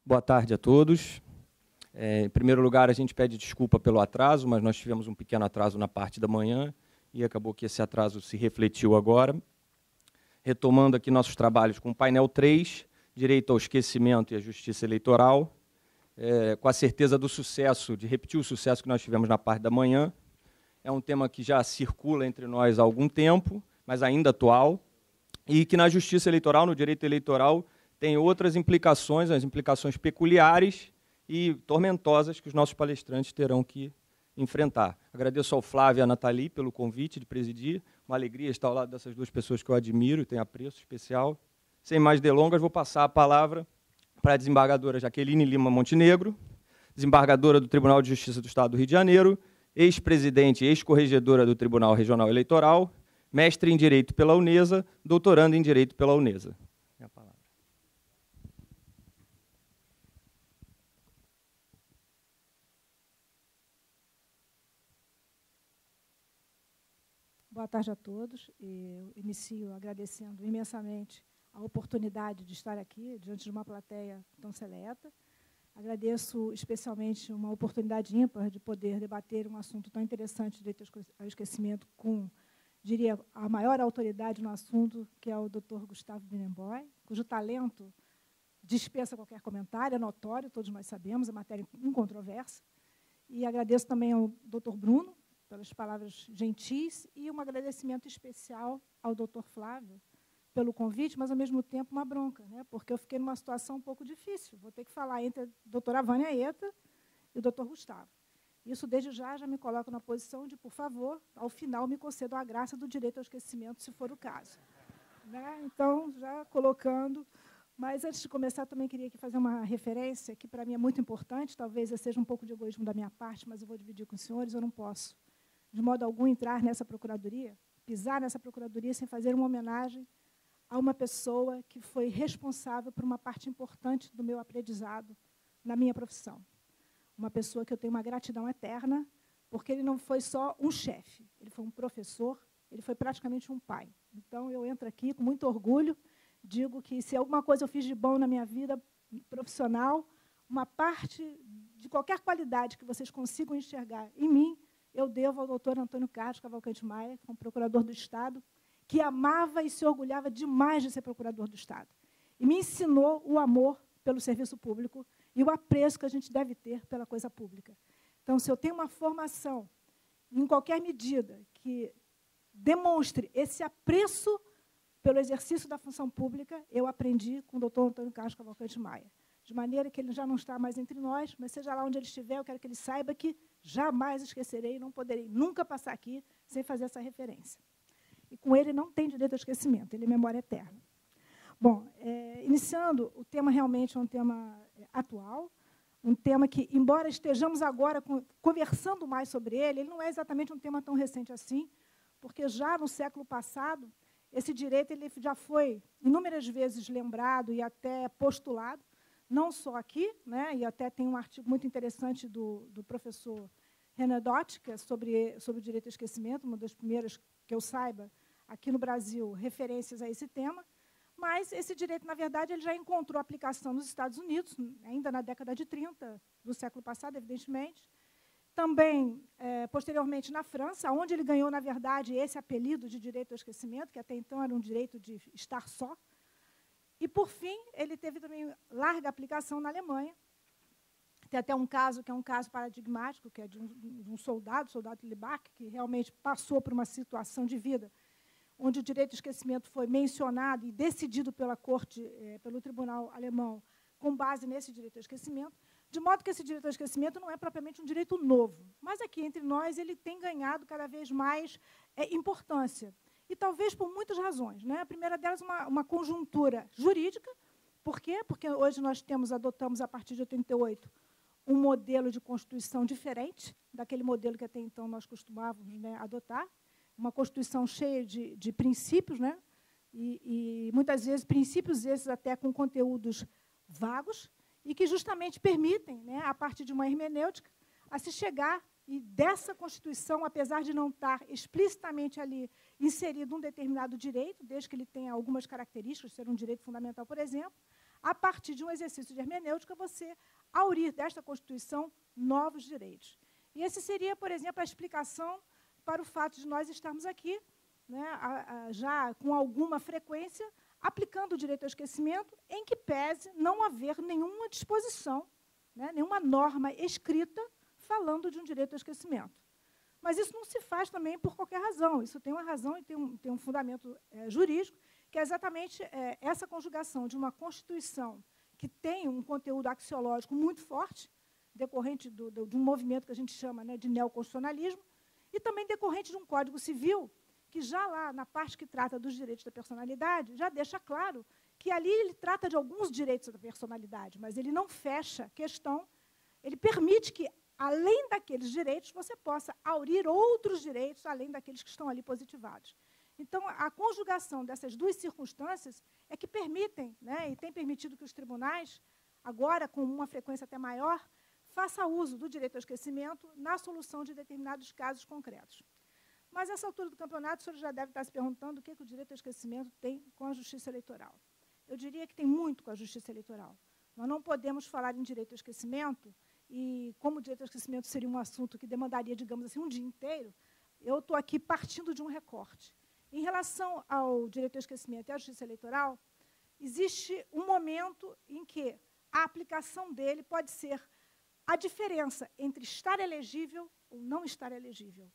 Boa tarde a todos. Em primeiro lugar, a gente pede desculpa pelo atraso, mas nós tivemos um pequeno atraso na parte da manhã e acabou que esse atraso se refletiu agora. Retomando aqui nossos trabalhos com o painel 3, Direito ao Esquecimento e a Justiça Eleitoral, com a certeza do sucesso, de repetir o sucesso que nós tivemos na parte da manhã. É um tema que já circula entre nós há algum tempo, mas ainda atual, e que na Justiça Eleitoral, no direito eleitoral, tem outras implicações, as implicações peculiares e tormentosas que os nossos palestrantes terão que enfrentar. Agradeço ao Flávio e à Nathalie pelo convite de presidir. Uma alegria estar ao lado dessas duas pessoas que eu admiro e tenho apreço especial. Sem mais delongas, vou passar a palavra para a desembargadora Jaqueline Lima Montenegro, desembargadora do Tribunal de Justiça do Estado do Rio de Janeiro, ex-presidente e ex-corregedora do Tribunal Regional Eleitoral, mestre em Direito pela Unesa, doutorando em Direito pela Unesa. É a palavra. Boa tarde a todos. Eu inicio agradecendo imensamente a oportunidade de estar aqui diante de uma plateia tão seleta. Agradeço especialmente uma oportunidade ímpar de poder debater um assunto tão interessante, direito ao esquecimento, com, diria, a maior autoridade no assunto, que é o Dr. Gustavo Birenboim, cujo talento dispensa qualquer comentário, é notório, todos nós sabemos, é matéria incontroversa. E agradeço também ao Dr. Bruno, pelas palavras gentis, e um agradecimento especial ao Dr. Flávio pelo convite, mas, ao mesmo tempo, uma bronca, né? Porque eu fiquei numa situação um pouco difícil. Vou ter que falar entre a doutora Vânia Eta e o Dr. Gustavo. Isso, desde já me coloca na posição de, por favor, ao final, me concedam a graça do direito ao esquecimento, se for o caso. Né? Então, já colocando... Mas, antes de começar, também queria aqui fazer uma referência que, para mim, é muito importante. Talvez seja um pouco de egoísmo da minha parte, mas eu vou dividir com os senhores. Eu não posso, de modo algum, entrar nessa procuradoria, pisar nessa procuradoria sem fazer uma homenagem a uma pessoa que foi responsável por uma parte importante do meu aprendizado na minha profissão. Uma pessoa que eu tenho uma gratidão eterna, porque ele não foi só um chefe, ele foi um professor, ele foi praticamente um pai. Então, eu entro aqui com muito orgulho, digo que, se alguma coisa eu fiz de bom na minha vida profissional, uma parte de qualquer qualidade que vocês consigam enxergar em mim, eu devo ao doutor Antônio Carlos Cavalcante Maia, que é um procurador do Estado, que amava e se orgulhava demais de ser procurador do Estado. E me ensinou o amor pelo serviço público e o apreço que a gente deve ter pela coisa pública. Então, se eu tenho uma formação, em qualquer medida, que demonstre esse apreço pelo exercício da função pública, eu aprendi com o doutor Antônio Carlos Cavalcante Maia. De maneira que ele já não está mais entre nós, mas, seja lá onde ele estiver, eu quero que ele saiba que jamais esquecerei, não poderei nunca passar aqui sem fazer essa referência. E com ele não tem direito ao esquecimento, ele é memória eterna. Bom, iniciando, o tema realmente é um tema atual, um tema que, embora estejamos agora conversando mais sobre ele, ele não é exatamente um tema tão recente assim, porque já no século passado, esse direito ele já foi inúmeras vezes lembrado e até postulado, não só aqui, né, e até tem um artigo muito interessante do professor Renan Dott, que é sobre o direito ao esquecimento, uma das primeiras, que eu saiba, aqui no Brasil, referências a esse tema, mas esse direito, na verdade, ele já encontrou aplicação nos Estados Unidos, ainda na década de 30 do século passado, evidentemente, também, posteriormente, na França, onde ele ganhou, na verdade, esse apelido de direito ao esquecimento, que até então era um direito de estar só. E, por fim, ele teve também larga aplicação na Alemanha. Tem até um caso que é um caso paradigmático, que é de um soldado Libach, que realmente passou por uma situação de vida onde o direito ao esquecimento foi mencionado e decidido pela corte, pelo tribunal alemão, com base nesse direito ao esquecimento, de modo que esse direito ao esquecimento não é propriamente um direito novo, mas aqui entre nós ele tem ganhado cada vez mais importância. E talvez por muitas razões. Né? A primeira delas, uma conjuntura jurídica. Por quê? Porque hoje nós adotamos, a partir de 88, um modelo de Constituição diferente daquele modelo que até então nós costumávamos, né, adotar. Uma Constituição cheia de princípios, né? E muitas vezes princípios esses até com conteúdos vagos, e que justamente permitem, né, a partir de uma hermenêutica, a se chegar, e dessa Constituição, apesar de não estar explicitamente ali inserido um determinado direito, desde que ele tenha algumas características, ser um direito fundamental, por exemplo, a partir de um exercício de hermenêutica, você aurir desta Constituição novos direitos. E esse seria, por exemplo, a explicação para o fato de nós estarmos aqui, né, já com alguma frequência, aplicando o direito ao esquecimento, em que pese não haver nenhuma disposição, né, nenhuma norma escrita falando de um direito ao esquecimento. Mas isso não se faz também por qualquer razão. Isso tem uma razão e tem um fundamento jurídico, que é exatamente essa conjugação de uma Constituição que tem um conteúdo axiológico muito forte, decorrente de um movimento que a gente chama, né, de neoconstitucionalismo, e também decorrente de um Código Civil, que já lá, na parte que trata dos direitos da personalidade, já deixa claro que ali ele trata de alguns direitos da personalidade, mas ele não fecha a questão, ele permite que, além daqueles direitos, você possa aurir outros direitos, além daqueles que estão ali positivados. Então, a conjugação dessas duas circunstâncias é que permitem, né, e tem permitido que os tribunais, agora com uma frequência até maior, façam uso do direito ao esquecimento na solução de determinados casos concretos. Mas, a essa altura do campeonato, o senhor já deve estar se perguntando o que o direito ao esquecimento tem com a justiça eleitoral. Eu diria que tem muito com a justiça eleitoral. Nós não podemos falar em direito ao esquecimento, e como o direito ao esquecimento seria um assunto que demandaria, digamos assim, um dia inteiro, eu estou aqui partindo de um recorte. Em relação ao direito ao esquecimento e à justiça eleitoral, existe um momento em que a aplicação dele pode ser a diferença entre estar elegível ou não estar elegível.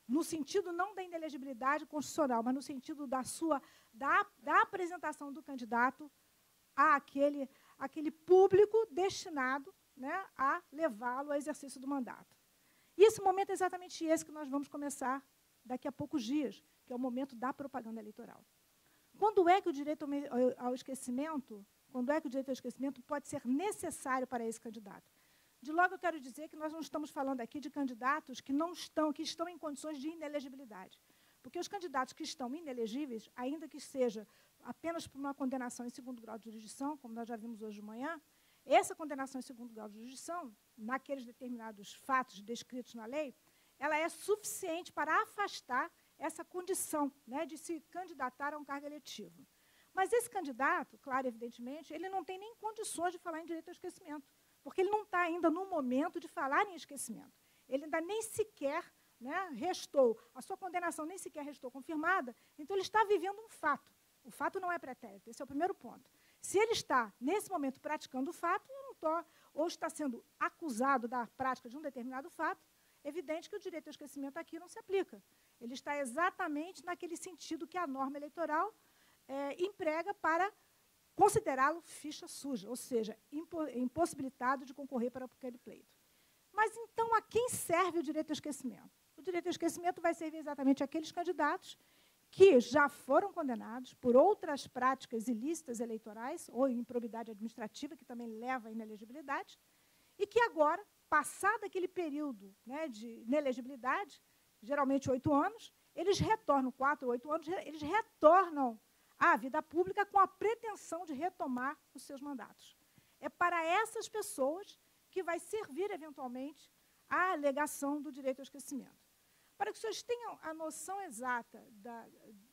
No sentido não da inelegibilidade constitucional, mas no sentido da apresentação do candidato àquele público destinado, né, a levá-lo ao exercício do mandato. E esse momento é exatamente esse que nós vamos começar daqui a poucos dias, que é o momento da propaganda eleitoral. Quando é que o direito ao esquecimento pode ser necessário para esse candidato? De logo, eu quero dizer que nós não estamos falando aqui de candidatos que estão em condições de inelegibilidade. Porque os candidatos que estão inelegíveis, ainda que seja apenas por uma condenação em segundo grau de jurisdição, como nós já vimos hoje de manhã, essa condenação em segundo grau de jurisdição, naqueles determinados fatos descritos na lei, ela é suficiente para afastar essa condição, né, de se candidatar a um cargo eletivo. Mas esse candidato, claro, evidentemente, ele não tem nem condições de falar em direito ao esquecimento, porque ele não está ainda no momento de falar em esquecimento. Ele ainda nem sequer, né, restou, a sua condenação nem sequer restou confirmada, então ele está vivendo um fato. O fato não é pretérito, esse é o primeiro ponto. Se ele está, nesse momento, praticando o fato, ou está sendo acusado da prática de um determinado fato, é evidente que o direito ao esquecimento aqui não se aplica. Ele está exatamente naquele sentido que a norma eleitoral emprega para considerá-lo ficha suja, ou seja, impossibilitado de concorrer para aquele pleito. Mas, então, a quem serve o direito ao esquecimento? O direito ao esquecimento vai servir exatamente àqueles candidatos que já foram condenados por outras práticas ilícitas eleitorais ou improbidade administrativa, que também leva à inelegibilidade, e que agora, passado aquele período, né, de inelegibilidade, geralmente 8 anos, eles retornam, 4 ou 8 anos, eles retornam à vida pública com a pretensão de retomar os seus mandatos. É para essas pessoas que vai servir, eventualmente, a alegação do direito ao esquecimento. Para que os senhores tenham a noção exata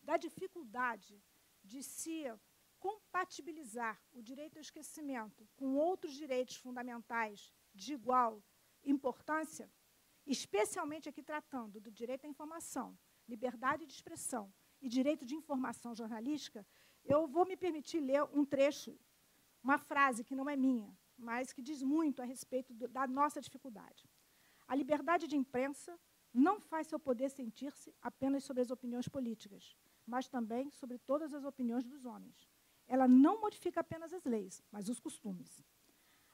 da dificuldade de se compatibilizar o direito ao esquecimento com outros direitos fundamentais de igual importância, especialmente aqui tratando do direito à informação, liberdade de expressão e direito de informação jornalística, eu vou me permitir ler um trecho, uma frase que não é minha, mas que diz muito a respeito da nossa dificuldade. A liberdade de imprensa não faz seu poder sentir-se apenas sobre as opiniões políticas, mas também sobre todas as opiniões dos homens. Ela não modifica apenas as leis, mas os costumes.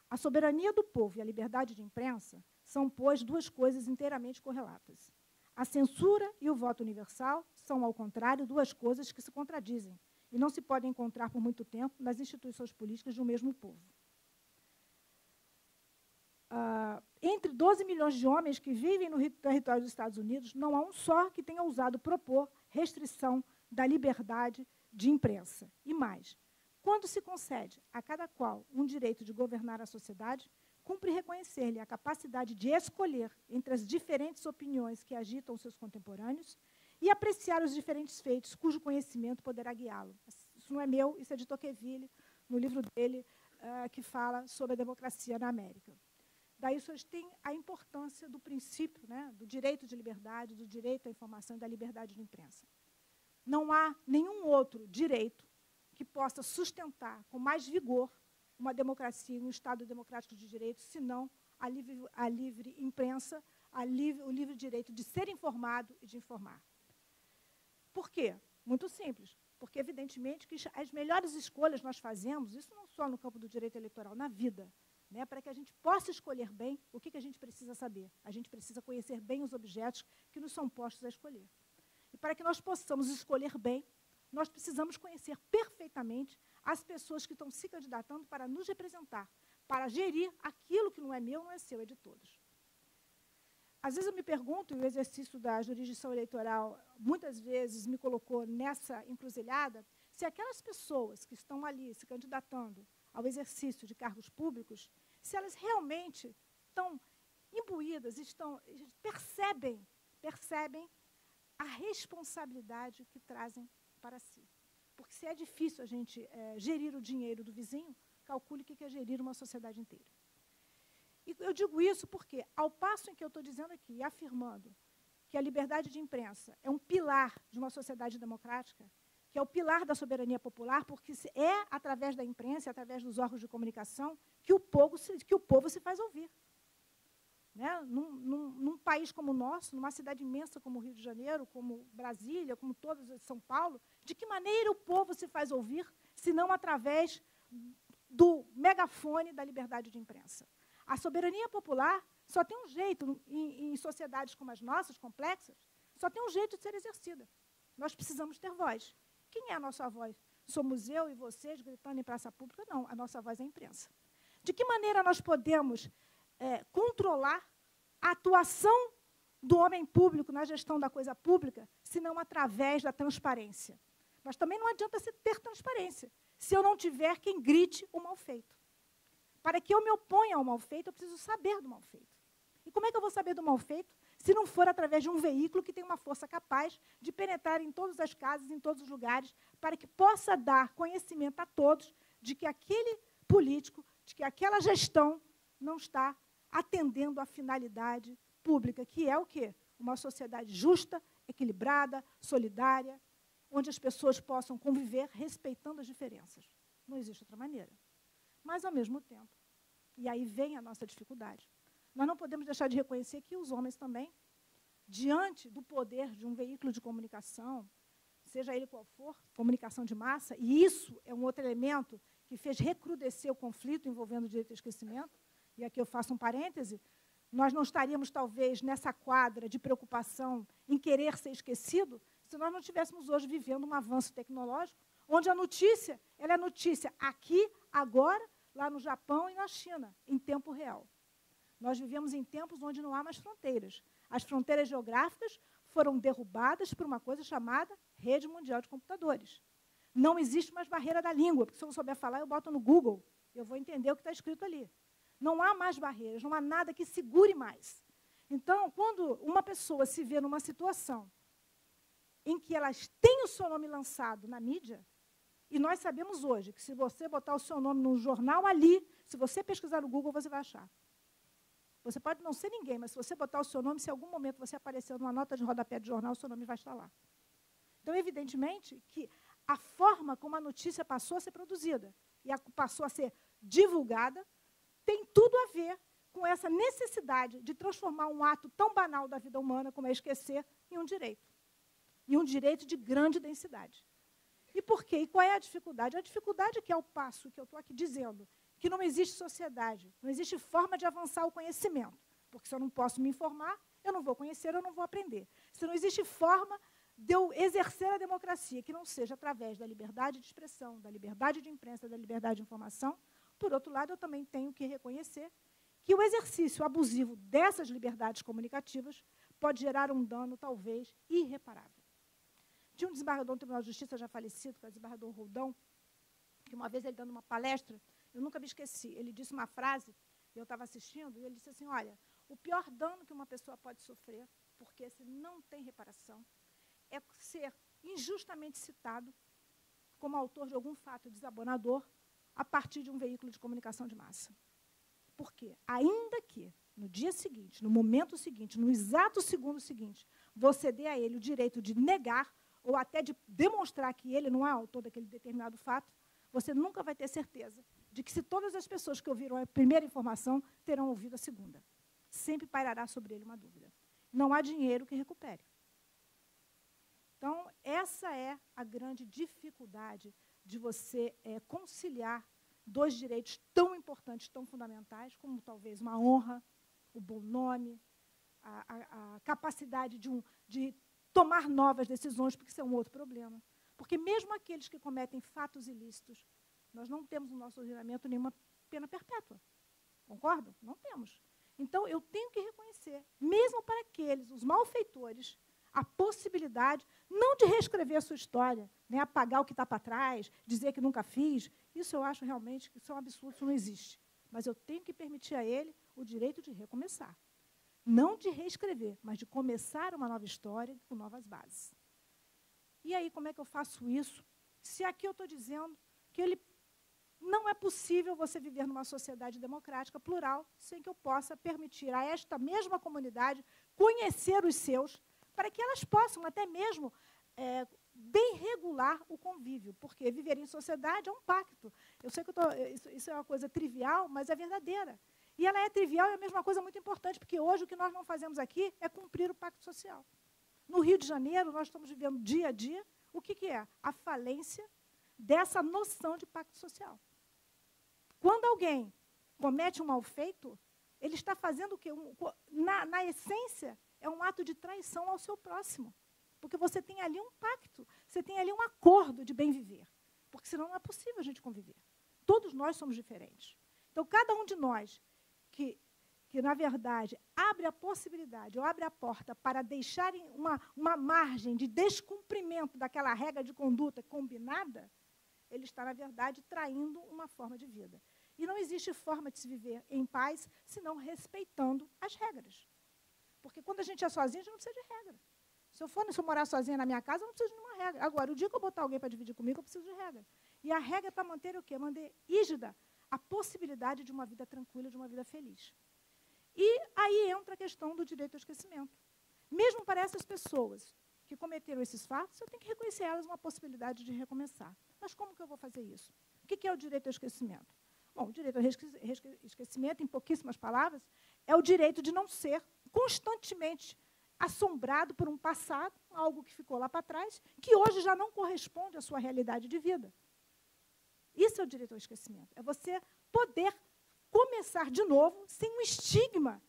A soberania do povo e a liberdade de imprensa são, pois, duas coisas inteiramente correlatas. A censura e o voto universal são, ao contrário, duas coisas que se contradizem e não se podem encontrar por muito tempo nas instituições políticas de um mesmo povo. Entre 12 milhões de homens que vivem no território dos Estados Unidos, não há um só que tenha ousado propor restrição da liberdade de imprensa. E mais, quando se concede a cada qual um direito de governar a sociedade, cumpre reconhecer-lhe a capacidade de escolher entre as diferentes opiniões que agitam seus contemporâneos e apreciar os diferentes feitos cujo conhecimento poderá guiá-lo. Isso não é meu, isso é de Tocqueville, no livro dele, que fala sobre a democracia na América. Daí vocês têm a importância do princípio, né, do direito de liberdade, do direito à informação e da liberdade de imprensa. Não há nenhum outro direito que possa sustentar com mais vigor uma democracia, um Estado democrático de direito, senão a livre imprensa, o livre direito de ser informado e de informar. Por quê? Muito simples. Porque, evidentemente, que as melhores escolhas nós fazemos, isso não só no campo do direito eleitoral, na vida, né, para que a gente possa escolher bem o que a gente precisa saber. A gente precisa conhecer bem os objetos que nos são postos a escolher. E para que nós possamos escolher bem, nós precisamos conhecer perfeitamente as pessoas que estão se candidatando para nos representar, para gerir aquilo que não é meu, não é seu, é de todos. Às vezes eu me pergunto, e o exercício da jurisdição eleitoral muitas vezes me colocou nessa encruzilhada, se aquelas pessoas que estão ali se candidatando ao exercício de cargos públicos, se elas realmente estão imbuídas, percebem a responsabilidade que trazem para si. Porque se é difícil a gente gerir o dinheiro do vizinho, calcule o que é gerir uma sociedade inteira. E eu digo isso porque, ao passo em que eu estou dizendo aqui, afirmando que a liberdade de imprensa é um pilar de uma sociedade democrática, que é o pilar da soberania popular, porque é através da imprensa, através dos órgãos de comunicação, que o povo se faz ouvir. Né? Num país como o nosso, numa cidade imensa como o Rio de Janeiro, como Brasília, como todas as de São Paulo, de que maneira o povo se faz ouvir, se não através do megafone da liberdade de imprensa? A soberania popular só tem um jeito, em sociedades como as nossas, complexas, só tem um jeito de ser exercida. Nós precisamos ter voz. Quem é a nossa voz? Somos eu e vocês gritando em praça pública? Não, a nossa voz é a imprensa. De que maneira nós podemos controlar a atuação do homem público na gestão da coisa pública, se não através da transparência? Mas também não adianta ter transparência, se eu não tiver quem grite o mal feito. Para que eu me oponha ao mal feito, eu preciso saber do mal feito. E como é que eu vou saber do mal feito se não for através de um veículo que tem uma força capaz de penetrar em todas as casas, em todos os lugares, para que possa dar conhecimento a todos de que aquele político, de que aquela gestão não está atendendo à finalidade pública, que é o quê? Uma sociedade justa, equilibrada, solidária, onde as pessoas possam conviver respeitando as diferenças. Não existe outra maneira. Mas, ao mesmo tempo, e aí vem a nossa dificuldade, nós não podemos deixar de reconhecer que os homens também, diante do poder de um veículo de comunicação, seja ele qual for, comunicação de massa, e isso é um outro elemento que fez recrudescer o conflito envolvendo o direito ao esquecimento, e aqui eu faço um parêntese, nós não estaríamos, talvez, nessa quadra de preocupação em querer ser esquecido, se nós não estivéssemos hoje vivendo um avanço tecnológico, onde a notícia, ela é notícia aqui, agora, lá no Japão e na China, em tempo real. Nós vivemos em tempos onde não há mais fronteiras. As fronteiras geográficas foram derrubadas por uma coisa chamada Rede Mundial de Computadores. Não existe mais barreira da língua, porque se eu não souber falar, eu boto no Google, eu vou entender o que está escrito ali. Não há mais barreiras, não há nada que segure mais. Então, quando uma pessoa se vê numa situação em que elas têm o seu nome lançado na mídia, e nós sabemos hoje que se você botar o seu nome num jornal ali, se você pesquisar no Google, você vai achar. Você pode não ser ninguém, mas se você botar o seu nome, se em algum momento você aparecer numa nota de rodapé de jornal, o seu nome vai estar lá. Então, evidentemente, que a forma como a notícia passou a ser produzida e passou a ser divulgada tem tudo a ver com essa necessidade de transformar um ato tão banal da vida humana, como é esquecer, em um direito. E um direito de grande densidade. E por quê? E qual é a dificuldade? A dificuldade é que, ao passo que eu estou aqui dizendo que não existe sociedade, não existe forma de avançar o conhecimento, porque se eu não posso me informar, eu não vou conhecer, eu não vou aprender. Se não existe forma de eu exercer a democracia que não seja através da liberdade de expressão, da liberdade de imprensa, da liberdade de informação, por outro lado, eu também tenho que reconhecer que o exercício abusivo dessas liberdades comunicativas pode gerar um dano, talvez, irreparável. Tinha um desembargador do Tribunal de Justiça já falecido, que é o desembargador Roldão, que uma vez ele dando uma palestra, eu nunca me esqueci, ele disse uma frase, eu estava assistindo, e ele disse assim, olha, o pior dano que uma pessoa pode sofrer, porque se não tem reparação, é ser injustamente citado como autor de algum fato desabonador a partir de um veículo de comunicação de massa. Por quê? Ainda que, no dia seguinte, no momento seguinte, no exato segundo seguinte, você dê a ele o direito de negar ou até de demonstrar que ele não é autor daquele determinado fato, você nunca vai ter certeza de que se todas as pessoas que ouviram a primeira informação terão ouvido a segunda. Sempre pairará sobre ele uma dúvida. Não há dinheiro que recupere. Então, essa é a grande dificuldade de você conciliar dois direitos tão importantes, tão fundamentais, como talvez uma honra, o bom nome, a capacidade de tomar novas decisões, porque isso é um outro problema. Porque mesmo aqueles que cometem fatos ilícitos, nós não temos no nosso ordenamento nenhuma pena perpétua. Concordam? Não temos. Então, eu tenho que reconhecer, mesmo para aqueles, os malfeitores, a possibilidade, não de reescrever a sua história, né, apagar o que está para trás, dizer que nunca fiz. Isso eu acho realmente que isso é um absurdo, isso não existe. Mas eu tenho que permitir a ele o direito de recomeçar. Não de reescrever, mas de começar uma nova história com novas bases. E aí, como é que eu faço isso? Se aqui eu estou dizendo que não é possível você viver numa sociedade democrática, plural, sem que eu possa permitir a esta mesma comunidade conhecer os seus, para que elas possam até mesmo bem regular o convívio, porque viver em sociedade é um pacto. Eu sei que isso é uma coisa trivial, mas é verdadeira. E ela é trivial e é a mesma coisa muito importante, porque hoje o que nós não fazemos aqui é cumprir o pacto social. No Rio de Janeiro, nós estamos vivendo dia a dia o que é? A falência dessa noção de pacto social. Quando alguém comete um mal feito, ele está fazendo o quê? Na essência, é um ato de traição ao seu próximo. Porque você tem ali um pacto, você tem ali um acordo de bem viver. Porque senão não é possível a gente conviver. Todos nós somos diferentes. Então, cada um de nós que na verdade, abre a possibilidade, ou abre a porta para deixarem uma margem de descumprimento daquela regra de conduta combinada, ele está, na verdade, traindo uma forma de vida. E não existe forma de se viver em paz senão respeitando as regras. Porque quando a gente é sozinho, a gente não precisa de regra. Se eu morar sozinha na minha casa, eu não preciso de nenhuma regra. Agora, o dia que eu botar alguém para dividir comigo, eu preciso de regra. E a regra é para manter o quê? Manter rígida a possibilidade de uma vida tranquila, de uma vida feliz. E aí entra a questão do direito ao esquecimento. Mesmo para essas pessoas que cometeram esses fatos, eu tenho que reconhecer elas uma possibilidade de recomeçar. Mas como que eu vou fazer isso? O que é o direito ao esquecimento? Bom, o direito ao esquecimento, em pouquíssimas palavras, é o direito de não ser constantemente assombrado por um passado, algo que ficou lá para trás, que hoje já não corresponde à sua realidade de vida. Isso é o direito ao esquecimento. É você poder começar de novo sem um estigma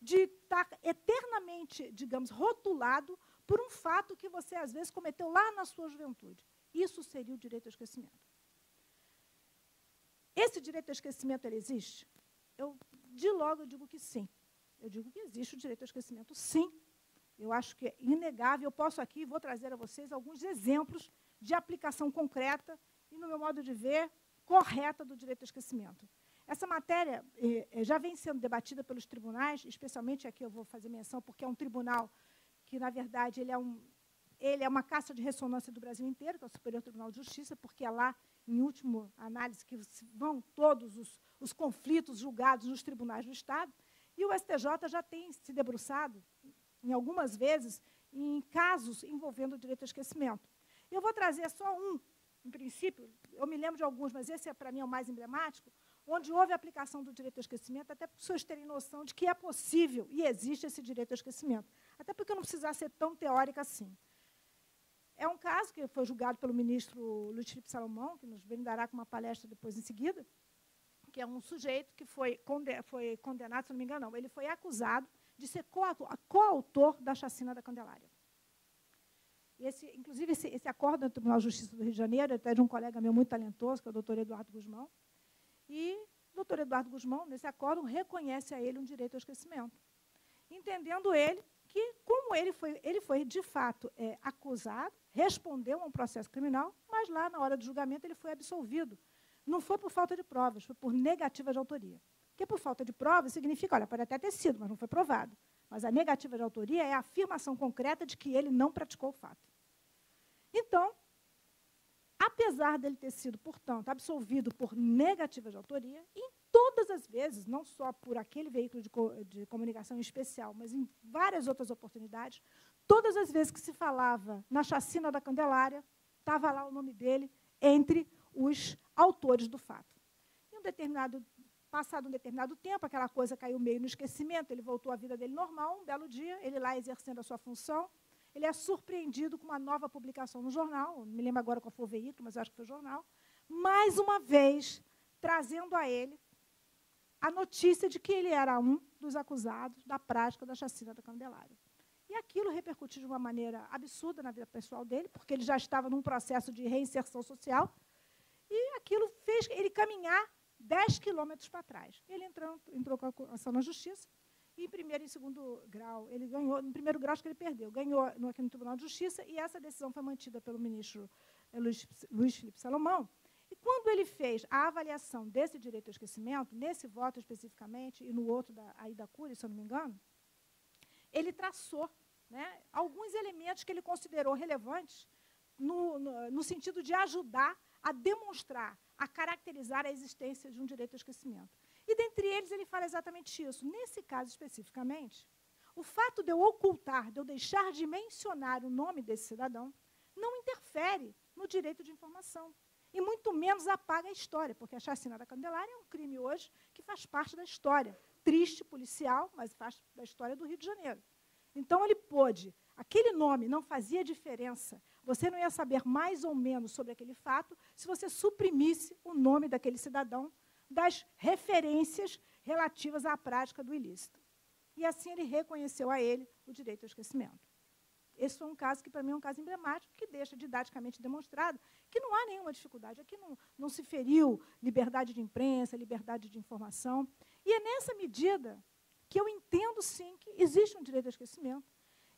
de estar eternamente, digamos, rotulado por um fato que você, às vezes, cometeu lá na sua juventude. Isso seria o direito ao esquecimento. Esse direito ao esquecimento, ele existe? De logo, eu digo que sim. Eu digo que existe o direito ao esquecimento, sim. Eu acho que é inegável. Eu posso aqui, vou trazer a vocês alguns exemplos de aplicação concreta e, no meu modo de ver, correta do direito ao esquecimento. Essa matéria já vem sendo debatida pelos tribunais, especialmente aqui eu vou fazer menção, porque é um tribunal que, na verdade, ele é uma caixa de ressonância do Brasil inteiro, que é o Superior Tribunal de Justiça, porque é lá, em última análise, que vão todos os conflitos julgados nos tribunais do Estado. E o STJ já tem se debruçado, em algumas vezes, em casos envolvendo o direito ao esquecimento. Eu vou trazer só um, em princípio, eu me lembro de alguns, mas esse, para mim, é o mais emblemático, onde houve a aplicação do direito ao esquecimento, até para as pessoas terem noção de que é possível e existe esse direito ao esquecimento. Até porque não precisa ser tão teórica assim. É um caso que foi julgado pelo ministro Luiz Felipe Salomão, que nos brindará com uma palestra depois em seguida, que é um sujeito que foi condenado, se não me engano, não, ele foi acusado de ser coautor da chacina da Candelária. Inclusive, esse acordo do Tribunal de Justiça do Rio de Janeiro, até de um colega meu muito talentoso, que é o doutor Eduardo Guzmão, e o doutor Eduardo Guzmão, nesse acordo, reconhece a ele um direito ao esquecimento, entendendo ele que, como ele foi de fato, acusado, respondeu a um processo criminal, mas lá, na hora do julgamento, ele foi absolvido. Não foi por falta de provas, foi por negativa de autoria. Porque por falta de provas significa, olha, pode até ter sido, mas não foi provado. Mas a negativa de autoria é a afirmação concreta de que ele não praticou o fato. Então, apesar dele ter sido, portanto, absolvido por negativa de autoria, em todas as vezes, não só por aquele veículo de comunicação especial, mas em várias outras oportunidades, todas as vezes que se falava na chacina da Candelária, estava lá o nome dele entre os autores do fato. Passado um determinado tempo, aquela coisa caiu meio no esquecimento, ele voltou à vida dele normal, um belo dia, ele lá exercendo a sua função, ele é surpreendido com uma nova publicação no jornal, não me lembro agora qual foi o veículo, mas acho que foi o jornal, mais uma vez trazendo a ele a notícia de que ele era um dos acusados da prática da chacina da Candelária. E aquilo repercutiu de uma maneira absurda na vida pessoal dele, porque ele já estava num processo de reinserção social, e aquilo fez ele caminhar 10 quilômetros para trás. Ele entrou com a ação na justiça, e em primeiro e segundo grau ele ganhou. No primeiro grau, acho que ele perdeu. Ganhou aqui no Tribunal de Justiça, e essa decisão foi mantida pelo ministro Luiz Felipe Salomão. E quando ele fez a avaliação desse direito ao esquecimento, nesse voto especificamente, e no outro aí da Cury, se eu não me engano, ele traçou, né, alguns elementos que ele considerou relevantes no sentido de ajudar a demonstrar, a caracterizar a existência de um direito ao esquecimento. E, dentre eles, ele fala exatamente isso. Nesse caso, especificamente, o fato de eu ocultar, de eu deixar de mencionar o nome desse cidadão, não interfere no direito de informação. E muito menos apaga a história, porque a chacina da Candelária é um crime hoje que faz parte da história. Triste, policial, mas faz da história do Rio de Janeiro. Então, ele pôde, aquele nome não fazia diferença, você não ia saber mais ou menos sobre aquele fato se você suprimisse o nome daquele cidadão das referências relativas à prática do ilícito. E assim ele reconheceu a ele o direito ao esquecimento. Esse foi um caso que, para mim, é um caso emblemático, que deixa didaticamente demonstrado que não há nenhuma dificuldade. Aqui não se feriu liberdade de imprensa, liberdade de informação. E é nessa medida que eu entendo, sim, que existe um direito ao esquecimento.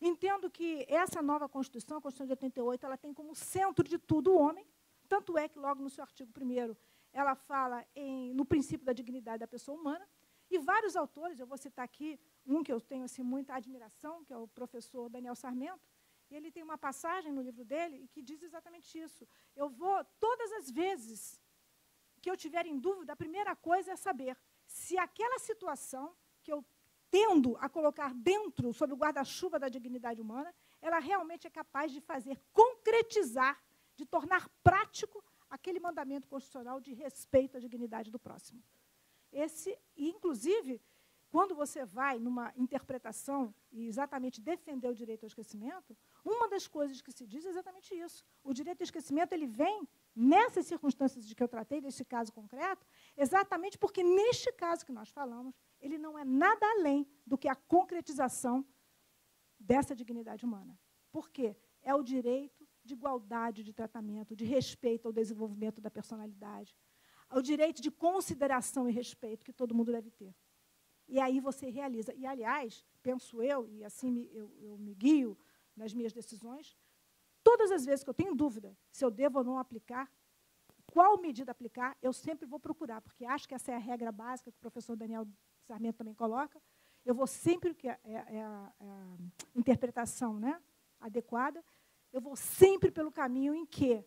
Entendo que essa nova Constituição, a Constituição de 88, ela tem como centro de tudo o homem, tanto é que, logo no seu artigo 1º, ela fala no princípio da dignidade da pessoa humana, e vários autores, eu vou citar aqui um que eu tenho assim, muita admiração, que é o professor Daniel Sarmento, e ele tem uma passagem no livro dele que diz exatamente isso. Eu vou, todas as vezes que eu tiver em dúvida, a primeira coisa é saber se aquela situação que eu tendo a colocar dentro, sob o guarda-chuva da dignidade humana, ela realmente é capaz de fazer concretizar, de tornar prático aquele mandamento constitucional de respeito à dignidade do próximo. Inclusive, quando você vai numa interpretação e exatamente defender o direito ao esquecimento, uma das coisas que se diz é exatamente isso. O direito ao esquecimento ele vem, nessas circunstâncias de que eu tratei, desse caso concreto, exatamente porque, neste caso que nós falamos, ele não é nada além do que a concretização dessa dignidade humana. Por quê? É o direito de igualdade de tratamento, de respeito ao desenvolvimento da personalidade, ao direito de consideração e respeito que todo mundo deve ter. E aí você realiza. E, aliás, penso eu, e assim eu me guio nas minhas decisões, todas as vezes que eu tenho dúvida se eu devo ou não aplicar, qual medida aplicar, eu sempre vou procurar, porque acho que essa é a regra básica que o professor Daniel Sarmento também coloca. Eu vou sempre, que é a interpretação, né, adequada, eu vou sempre pelo caminho em que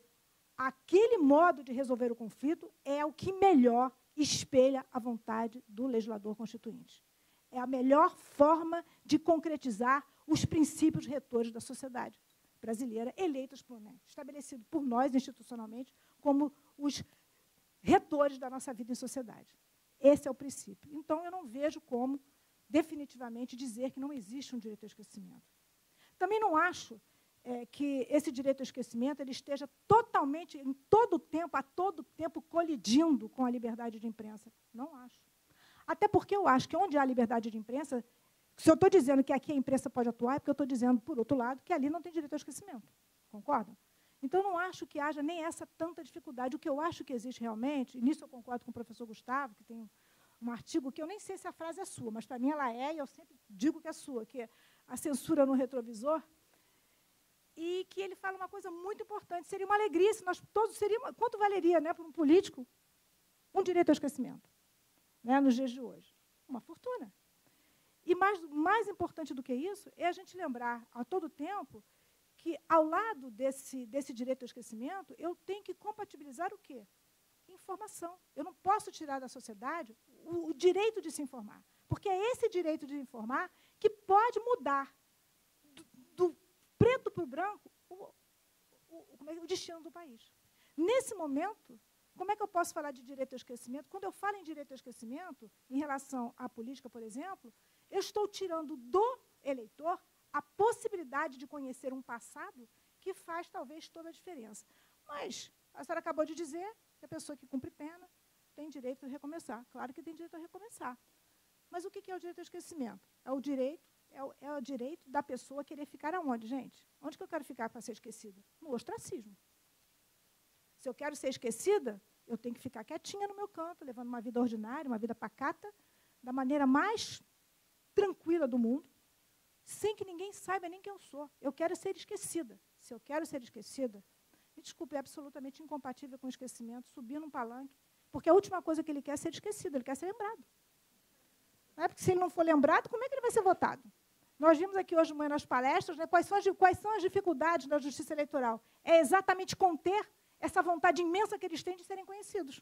aquele modo de resolver o conflito é o que melhor espelha a vontade do legislador constituinte. É a melhor forma de concretizar os princípios retores da sociedade brasileira, eleitos por nós, estabelecidos por nós institucionalmente como os retores da nossa vida em sociedade. Esse é o princípio. Então, eu não vejo como, definitivamente, dizer que não existe um direito ao esquecimento. Também não acho que esse direito ao esquecimento ele esteja totalmente, em todo o tempo, a todo tempo, colidindo com a liberdade de imprensa. Não acho. Até porque eu acho que onde há liberdade de imprensa, se eu estou dizendo que aqui a imprensa pode atuar, é porque eu estou dizendo, por outro lado, que ali não tem direito ao esquecimento. Concordam? Então, não acho que haja nem essa tanta dificuldade. O que eu acho que existe realmente, e nisso eu concordo com o professor Gustavo, que tem um artigo que eu nem sei se a frase é sua, mas, para mim, ela é, e eu sempre digo que é sua, que é a censura no retrovisor, e que ele fala uma coisa muito importante. Seria uma alegria se nós todos seríamos... Quanto valeria, né, para um político um direito ao esquecimento, né, nos dias de hoje? Uma fortuna. E mais importante do que isso é a gente lembrar, a todo tempo, que, ao lado desse direito ao esquecimento, eu tenho que compatibilizar o quê? Informação. Eu não posso tirar da sociedade o direito de se informar, porque é esse direito de informar que pode mudar do preto para o branco o destino do país. Nesse momento, como é que eu posso falar de direito ao esquecimento? Quando eu falo em direito ao esquecimento, em relação à política, por exemplo, eu estou tirando do eleitor a possibilidade de conhecer um passado que faz, talvez, toda a diferença. Mas a senhora acabou de dizer que a pessoa que cumpre pena tem direito a recomeçar. Claro que tem direito a recomeçar. Mas o que é o direito ao esquecimento? É o direito da pessoa querer ficar aonde, gente? Onde que eu quero ficar para ser esquecida? No ostracismo. Se eu quero ser esquecida, eu tenho que ficar quietinha no meu canto, levando uma vida ordinária, uma vida pacata, da maneira mais tranquila do mundo, sem que ninguém saiba nem quem eu sou. Eu quero ser esquecida. Se eu quero ser esquecida, me desculpe, é absolutamente incompatível com o esquecimento, subir num palanque, porque a última coisa que ele quer é ser esquecido, ele quer ser lembrado. Não é? Porque se ele não for lembrado, como é que ele vai ser votado? Nós vimos aqui hoje de manhã nas palestras, né, quais são as dificuldades da justiça eleitoral. É exatamente conter essa vontade imensa que eles têm de serem conhecidos.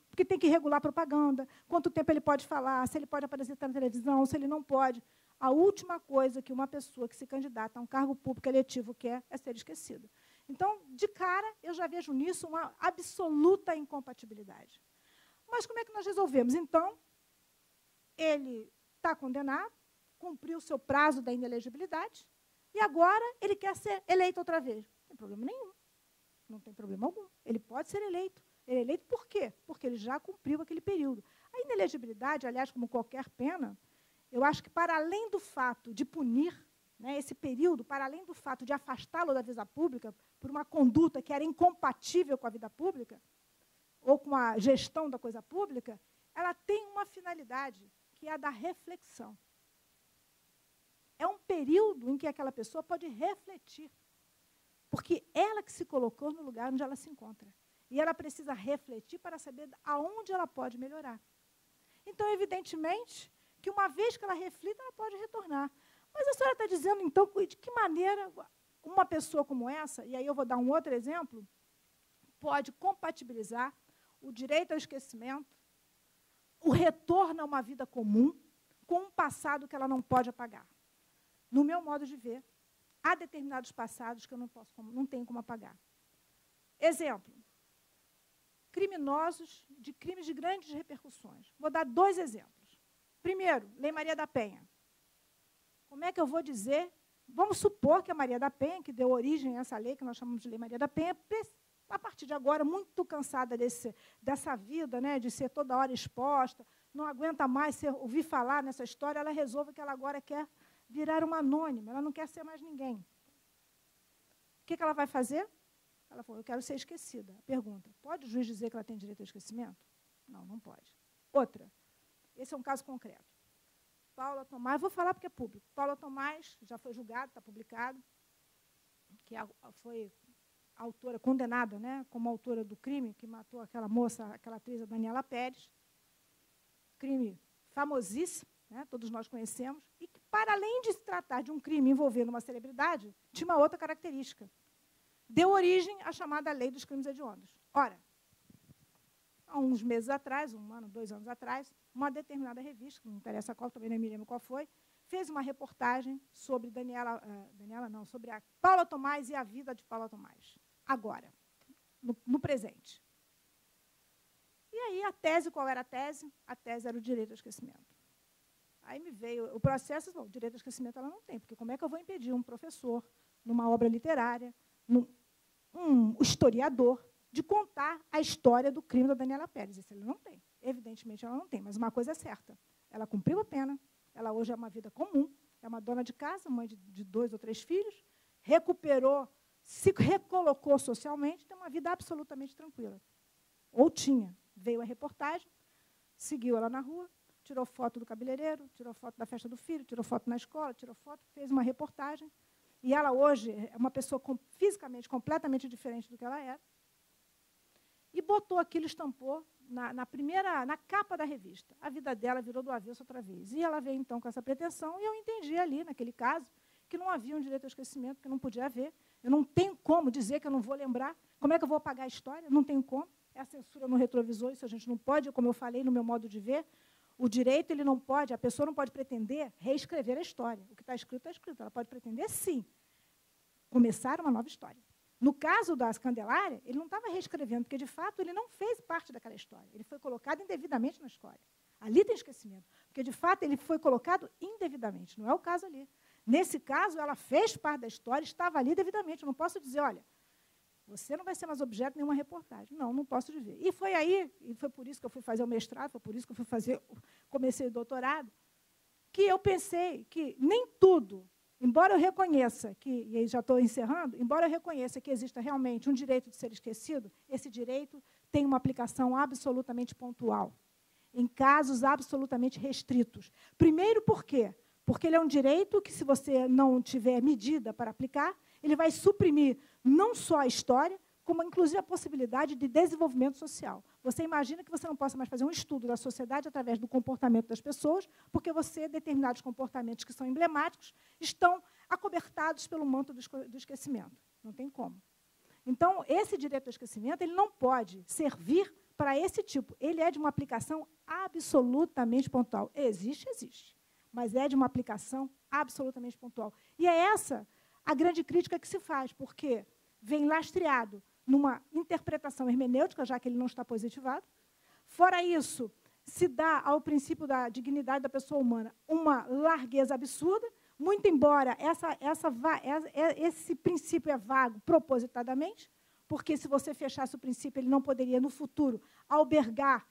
Porque tem que regular a propaganda, quanto tempo ele pode falar, se ele pode aparecer na televisão, se ele não pode. A última coisa que uma pessoa que se candidata a um cargo público eletivo quer é ser esquecida. Então, de cara, eu já vejo nisso uma absoluta incompatibilidade. Mas como é que nós resolvemos? Então, ele está condenado, cumpriu o seu prazo da inelegibilidade, e agora ele quer ser eleito outra vez. Não tem problema nenhum. Não tem problema algum. Ele pode ser eleito. Ele é eleito por quê? Porque ele já cumpriu aquele período. A inelegibilidade, aliás, como qualquer pena, eu acho que, para além do fato de punir, né, esse período, para além do fato de afastá-lo da vida pública por uma conduta que era incompatível com a vida pública, ou com a gestão da coisa pública, ela tem uma finalidade, que é a da reflexão. É um período em que aquela pessoa pode refletir, porque ela que se colocou no lugar onde ela se encontra. E ela precisa refletir para saber aonde ela pode melhorar. Então, evidentemente, que uma vez que ela reflita, ela pode retornar. Mas a senhora está dizendo, então, de que maneira uma pessoa como essa, e aí eu vou dar um outro exemplo, pode compatibilizar o direito ao esquecimento, o retorno a uma vida comum, com um passado que ela não pode apagar. No meu modo de ver, há determinados passados que eu não tenho como apagar. Exemplo, criminosos de crimes de grandes repercussões. Vou dar 2 exemplos. Primeiro, Lei Maria da Penha. Como é que eu vou dizer? Vamos supor que a Maria da Penha, que deu origem a essa lei, que nós chamamos de Lei Maria da Penha, a partir de agora, muito cansada dessa vida, né, de ser toda hora exposta, não aguenta mais ouvir falar nessa história, ela resolve que ela agora quer virar uma anônima, ela não quer ser mais ninguém. O que ela vai fazer? Ela falou, eu quero ser esquecida. Pergunta, pode o juiz dizer que ela tem direito ao esquecimento? Não, não pode. Outra, esse é um caso concreto. Paula Tomás, vou falar porque é público. Paula Tomás já foi julgada, está publicado, que foi autora, condenada, né, como autora do crime que matou aquela moça, aquela atriz, a Daniela Pérez. Crime famosíssimo, né, todos nós conhecemos, e que, para além de se tratar de um crime envolvendo uma celebridade, tinha uma outra característica. Deu origem à chamada Lei dos Crimes Hediondos. Ora, há uns meses atrás, 1 ano, 2 anos atrás, uma determinada revista, que não interessa qual, também não me lembro qual foi, fez uma reportagem sobre sobre a Paula Tomás e a vida de Paula Tomás. Agora, no presente. E aí, a tese, qual era a tese? A tese era o direito ao esquecimento. Aí me veio o processo, bom, o direito ao esquecimento ela não tem, porque como é que eu vou impedir um professor, numa obra literária, um historiador, de contar a história do crime da Daniela Pérez? Isso ele não tem. Evidentemente, ela não tem, mas uma coisa é certa. Ela cumpriu a pena, ela hoje é uma vida comum, é uma dona de casa, mãe de 2 ou 3 filhos, recuperou, se recolocou socialmente, tem uma vida absolutamente tranquila. Ou tinha. Veio a reportagem, seguiu ela na rua, tirou foto do cabeleireiro, tirou foto da festa do filho, tirou foto na escola, tirou foto, fez uma reportagem. E ela hoje é uma pessoa fisicamente completamente diferente do que ela era. E botou aquilo, estampou na capa da revista. A vida dela virou do avesso outra vez. E ela veio, então, com essa pretensão, e eu entendi ali, naquele caso, que não havia um direito ao esquecimento, que não podia haver. Eu não tenho como dizer que eu não vou lembrar. Como é que eu vou apagar a história? Não tenho como. É a censura no retrovisor, isso a gente não pode, como eu falei no meu modo de ver, o direito, ele não pode, a pessoa não pode pretender reescrever a história. O que está escrito, está escrito. Ela pode pretender, sim, começar uma nova história. No caso da Candelária, ele não estava reescrevendo, porque, de fato, ele não fez parte daquela história. Ele foi colocado indevidamente na história. Ali tem esquecimento, porque, de fato, ele foi colocado indevidamente. Não é o caso ali. Nesse caso, ela fez parte da história, estava ali devidamente. Eu não posso dizer, olha, você não vai ser mais objeto de nenhuma reportagem. Não, não posso dizer. E foi aí, e foi por isso que eu fui fazer o mestrado, foi por isso que eu comecei o doutorado, que eu pensei que nem tudo, embora eu reconheça que, e aí já estou encerrando, embora eu reconheça que exista realmente um direito de ser esquecido, esse direito tem uma aplicação absolutamente pontual, em casos absolutamente restritos. Primeiro, por quê? Porque ele é um direito que, se você não tiver medida para aplicar, ele vai suprimir não só a história, como, inclusive, a possibilidade de desenvolvimento social. Você imagina que você não possa mais fazer um estudo da sociedade através do comportamento das pessoas, porque determinados comportamentos que são emblemáticos estão acobertados pelo manto do esquecimento. Não tem como. Então, esse direito ao esquecimento ele não pode servir para esse tipo. Ele é de uma aplicação absolutamente pontual. Existe, existe, mas é de uma aplicação absolutamente pontual. E é essa a grande crítica que se faz, porque vem lastreado numa interpretação hermenêutica, já que ele não está positivado. Fora isso, se dá ao princípio da dignidade da pessoa humana uma largueza absurda, muito embora esse princípio é vago propositadamente, porque, se você fechasse o princípio, ele não poderia, no futuro, albergar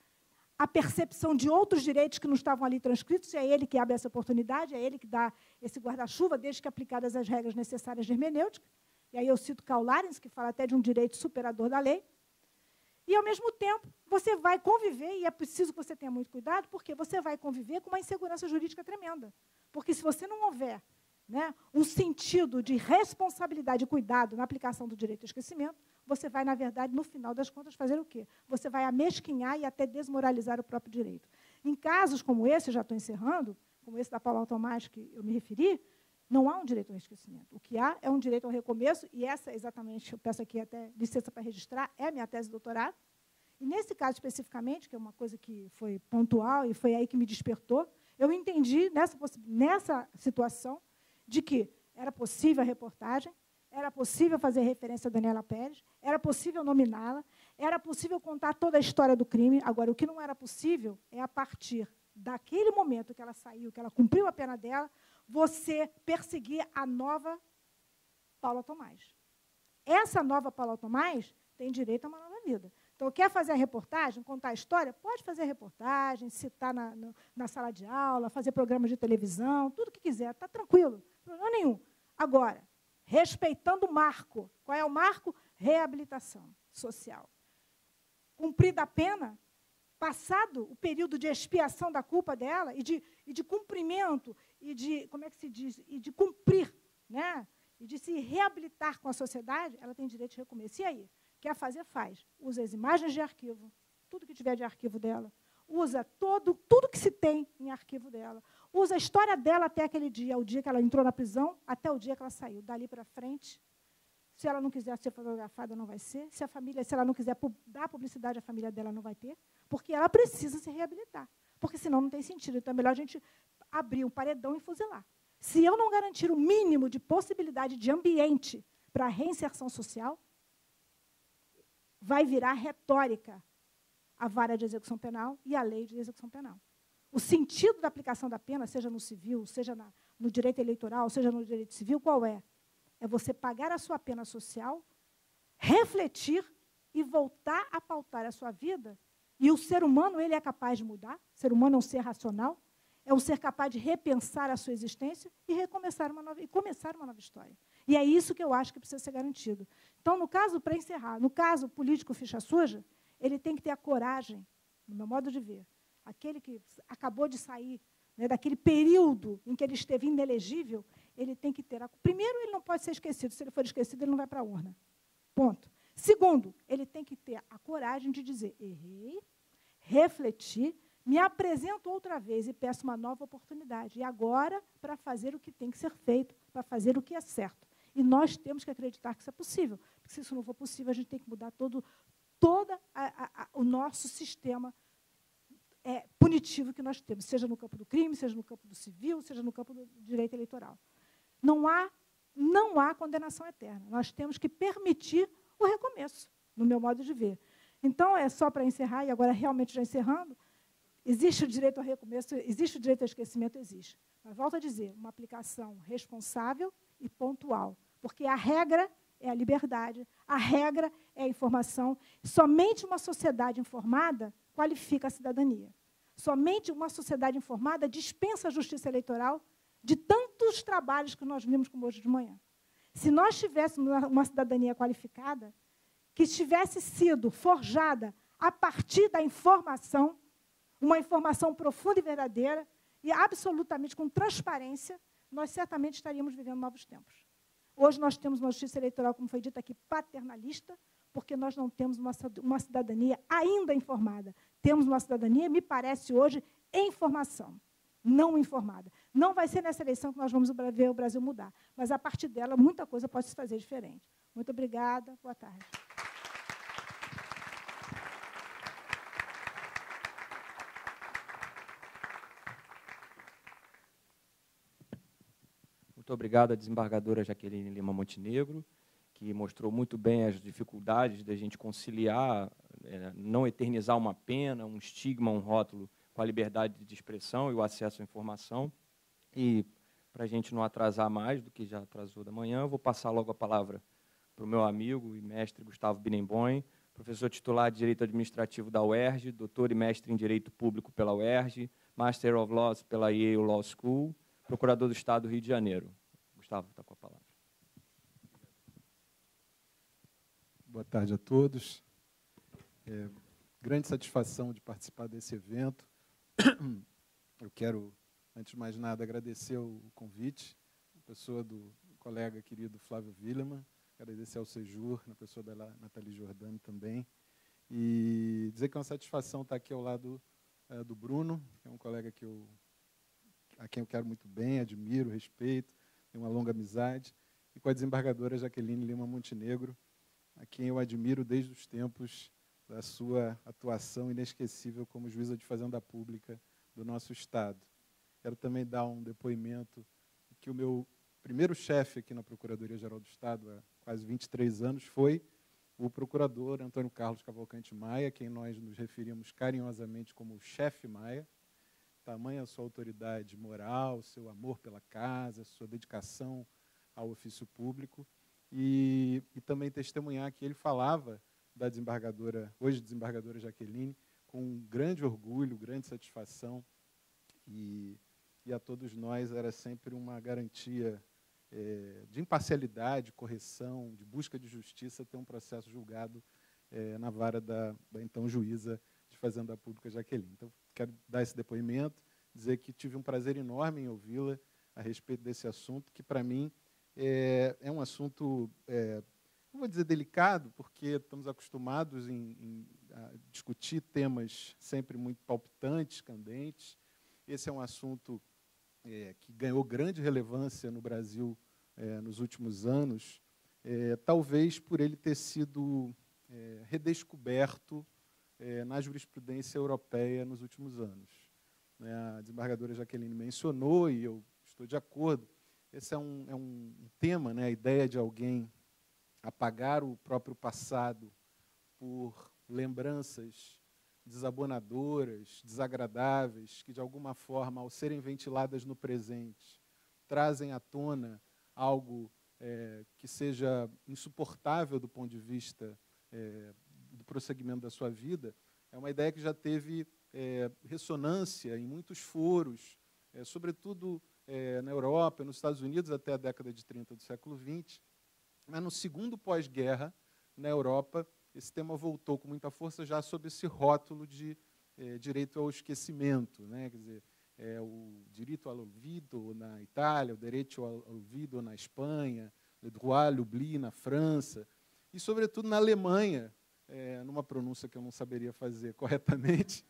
a percepção de outros direitos que não estavam ali transcritos, e é ele que abre essa oportunidade, é ele que dá esse guarda-chuva, desde que aplicadas as regras necessárias de hermenêutica. E aí eu cito Karl Larens, que fala até de um direito superador da lei. E, ao mesmo tempo, você vai conviver, e é preciso que você tenha muito cuidado, porque você vai conviver com uma insegurança jurídica tremenda. Porque, se você não houver, né, um sentido de responsabilidade e cuidado na aplicação do direito ao esquecimento, você vai, na verdade, no final das contas, fazer o quê? Você vai amesquinhar e até desmoralizar o próprio direito. Em casos como esse, eu já estou encerrando, como esse da Paula Tomás, que eu me referi, não há um direito ao esquecimento. O que há é um direito ao recomeço, e essa, exatamente, eu peço aqui até licença para registrar, é a minha tese de doutorado. E, nesse caso especificamente, que é uma coisa que foi pontual e foi aí que me despertou, eu entendi, nessa situação, de que era possível a reportagem, era possível fazer referência a Daniela Pérez, era possível nominá-la, era possível contar toda a história do crime. Agora, o que não era possível é, a partir daquele momento que ela saiu, que ela cumpriu a pena dela, você perseguir a nova Paula Tomás. Essa nova Paula Tomás tem direito a uma nova vida. Então, quer fazer a reportagem, contar a história? Pode fazer a reportagem, citar na sala de aula, fazer programas de televisão, tudo o que quiser, está tranquilo, problema nenhum. Agora, respeitando o marco. Qual é o marco? Reabilitação social. Cumprida a pena, passado o período de expiação da culpa dela e de cumprimento, e de, como é que se diz, e de cumprir, né? E de se reabilitar com a sociedade, ela tem direito de recomeço. E aí? Quer fazer, faz. Usa as imagens de arquivo, tudo que tiver de arquivo dela. Usa tudo que se tem em arquivo dela. Usa a história dela até aquele dia, o dia que ela entrou na prisão, até o dia que ela saiu. Dali para frente, se ela não quiser ser fotografada, não vai ser. Se ela não quiser dar publicidade à família dela, não vai ter. Porque ela precisa se reabilitar. Porque, senão, não tem sentido. Então, é melhor a gente abrir um paredão e fuzilar. Se eu não garantir o mínimo de possibilidade de ambiente para a reinserção social, vai virar retórica a vara de execução penal e a lei de execução penal. O sentido da aplicação da pena, seja no civil, seja no direito eleitoral, seja no direito civil, qual é? É você pagar a sua pena social, refletir e voltar a pautar a sua vida. E o ser humano, ele é capaz de mudar. O ser humano é um ser racional, é um ser capaz de repensar a sua existência e começar uma nova história. E é isso que eu acho que precisa ser garantido. Então, no caso, para encerrar, no caso político ficha suja, ele tem que ter a coragem, no meu modo de ver, aquele que acabou de sair, né, daquele período em que ele esteve inelegível, ele tem que ter... Primeiro, ele não pode ser esquecido. Se ele for esquecido, ele não vai para a urna. Ponto. Segundo, ele tem que ter a coragem de dizer, errei, refletir, me apresento outra vez e peço uma nova oportunidade. E agora, para fazer o que tem que ser feito, para fazer o que é certo. E nós temos que acreditar que isso é possível. Porque, se isso não for possível, a gente tem que mudar todo o nosso sistema punitivo que nós temos, seja no campo do crime, seja no campo do civil, seja no campo do direito eleitoral. Não há condenação eterna. Nós temos que permitir o recomeço, no meu modo de ver. Então, é só para encerrar, e agora realmente já encerrando, existe o direito ao recomeço, existe o direito ao esquecimento, existe. Mas, volto a dizer, uma aplicação responsável e pontual, porque a regra é a liberdade, a regra é a informação. Somente uma sociedade informada qualifica a cidadania. Somente uma sociedade informada dispensa a justiça eleitoral de tantos trabalhos que nós vimos como hoje de manhã. Se nós tivéssemos uma cidadania qualificada, que tivesse sido forjada a partir da informação, uma informação profunda e verdadeira, e absolutamente com transparência, nós certamente estaríamos vivendo novos tempos. Hoje nós temos uma justiça eleitoral, como foi dito aqui, paternalista, porque nós não temos uma cidadania ainda informada. Temos uma cidadania, me parece hoje, em formação, não informada. Não vai ser nessa eleição que nós vamos ver o Brasil mudar, mas, a partir dela, muita coisa pode se fazer diferente. Muito obrigada, boa tarde. Muito obrigado à desembargadora Jaqueline Lima Montenegro, que mostrou muito bem as dificuldades da gente conciliar, não eternizar uma pena, um estigma, um rótulo com a liberdade de expressão e o acesso à informação. E, para a gente não atrasar mais do que já atrasou da manhã, eu vou passar logo a palavra para o meu amigo e mestre Gustavo Binemboim, professor titular de Direito Administrativo da UERJ, doutor e mestre em Direito Público pela UERJ, Master of Laws pela Yale Law School, procurador do Estado do Rio de Janeiro. Gustavo, está com a palavra. Boa tarde a todos. Grande satisfação de participar desse evento. Eu quero, antes de mais nada, agradecer o convite, na pessoa do colega querido Flávio Willemann, agradecer ao Sejur, na pessoa da Nathalie Giordano também, e dizer que é uma satisfação estar aqui ao lado do Bruno, que é um colega a quem eu quero muito bem, admiro, respeito, tenho uma longa amizade, e com a desembargadora Jaqueline Lima Montenegro, a quem eu admiro desde os tempos da sua atuação inesquecível como juíza de Fazenda Pública do nosso Estado. Quero também dar um depoimento que o meu primeiro chefe aqui na Procuradoria-Geral do Estado, há quase 23 anos, foi o procurador Antônio Carlos Cavalcante Maia, a quem nós nos referimos carinhosamente como chefe Maia. Tamanha a sua autoridade moral, seu amor pela casa, sua dedicação ao ofício público. E também testemunhar que ele falava da desembargadora, hoje desembargadora Jaqueline, com grande orgulho, grande satisfação, e a todos nós era sempre uma garantia de imparcialidade, correção, de busca de justiça, ter um processo julgado na vara da então juíza de Fazenda Pública Jaqueline. Então, quero dar esse depoimento, dizer que tive um prazer enorme em ouvi-la a respeito desse assunto, que, para mim, é um assunto, não vou dizer delicado, porque estamos acostumados a discutir temas sempre muito palpitantes, candentes. Esse é um assunto que ganhou grande relevância no Brasil nos últimos anos, talvez por ele ter sido redescoberto na jurisprudência europeia nos últimos anos. A desembargadora Jaqueline mencionou, e eu estou de acordo, esse é um tema, a ideia de alguém apagar o próprio passado por lembranças desabonadoras, desagradáveis, que, de alguma forma, ao serem ventiladas no presente, trazem à tona algo que seja insuportável do ponto de vista do prosseguimento da sua vida. É uma ideia que já teve ressonância em muitos foros, sobretudo na Europa, nos Estados Unidos, até a década de 30 do século XX. Mas, no segundo pós-guerra, na Europa, esse tema voltou com muita força já sob esse rótulo de direito ao esquecimento, quer dizer, o direito ao olvido na Itália, o direito ao olvido na Espanha, o droit à l'oubli na França, e, sobretudo, na Alemanha, numa pronúncia que eu não saberia fazer corretamente,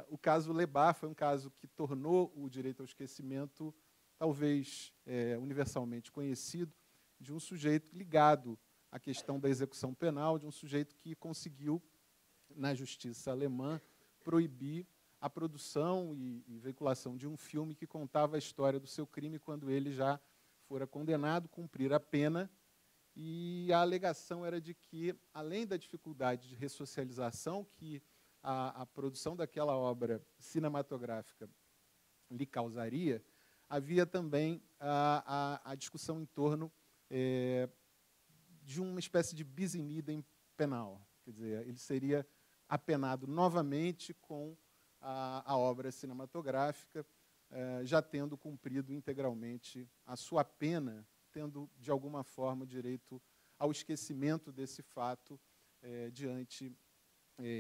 o caso Lebas foi um caso que tornou o direito ao esquecimento, talvez universalmente conhecido, de um sujeito ligado à questão da execução penal, de um sujeito que conseguiu, na justiça alemã, proibir a produção e veiculação de um filme que contava a história do seu crime quando ele já fora condenado, cumprir a pena, e a alegação era de que, além da dificuldade de ressocialização que a produção daquela obra cinematográfica lhe causaria, havia também a discussão em torno de uma espécie de bis in idem penal. Quer dizer, ele seria apenado novamente com a obra cinematográfica, já tendo cumprido integralmente a sua pena, tendo, de alguma forma, direito ao esquecimento desse fato diante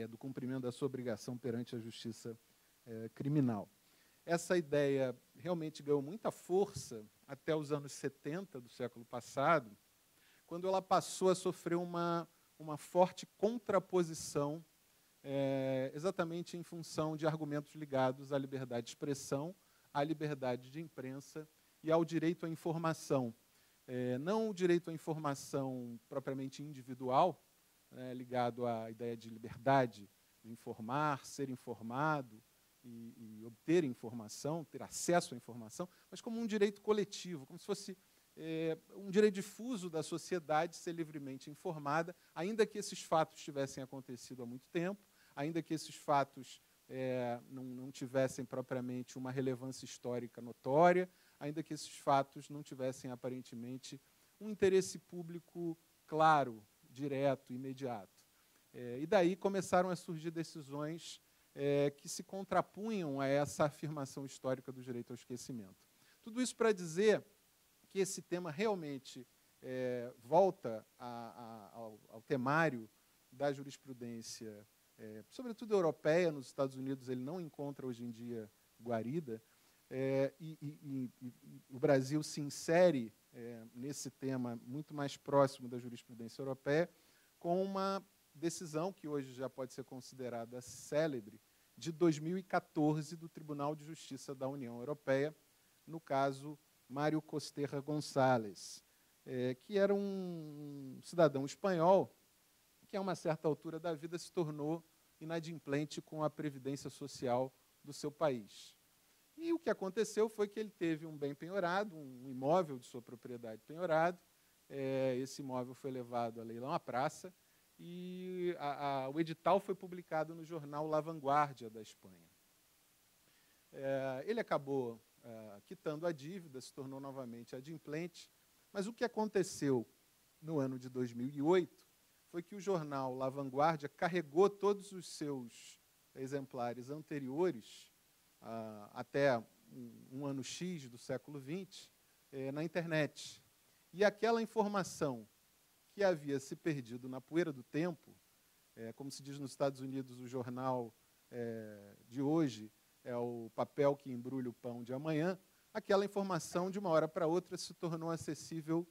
do cumprimento da sua obrigação perante a justiça criminal. Essa ideia realmente ganhou muita força até os anos 70 do século passado, quando ela passou a sofrer uma forte contraposição, exatamente em função de argumentos ligados à liberdade de expressão, à liberdade de imprensa e ao direito à informação. Não o direito à informação propriamente individual, ligado à ideia de liberdade de informar, ser informado e obter informação, ter acesso à informação, mas como um direito coletivo, como se fosse um direito difuso da sociedade ser livremente informada, ainda que esses fatos tivessem acontecido há muito tempo, ainda que esses fatos não tivessem propriamente uma relevância histórica notória, ainda que esses fatos não tivessem, aparentemente, um interesse público claro, direto, imediato. E daí começaram a surgir decisões que se contrapunham a essa afirmação histórica do direito ao esquecimento. Tudo isso para dizer que esse tema realmente volta ao temário da jurisprudência, sobretudo europeia. Nos Estados Unidos ele não encontra hoje em dia guarida, e o Brasil se insere nesse tema muito mais próximo da jurisprudência europeia, com uma decisão que hoje já pode ser considerada célebre, de 2014, do Tribunal de Justiça da União Europeia, no caso Mário Costerra Gonçalves, que era um cidadão espanhol que, a uma certa altura da vida, se tornou inadimplente com a previdência social do seu país. E o que aconteceu foi que ele teve um bem penhorado, um imóvel de sua propriedade penhorado. Esse imóvel foi levado a leilão à praça e o edital foi publicado no jornal La Vanguardia da Espanha. Ele acabou quitando a dívida, se tornou novamente adimplente, mas o que aconteceu no ano de 2008 foi que o jornal La Vanguardia carregou todos os seus exemplares anteriores, até um ano X do século XX, na internet. E aquela informação que havia se perdido na poeira do tempo, como se diz nos Estados Unidos, o jornal de hoje é o papel que embrulha o pão de amanhã, aquela informação, de uma hora para outra, se tornou acessível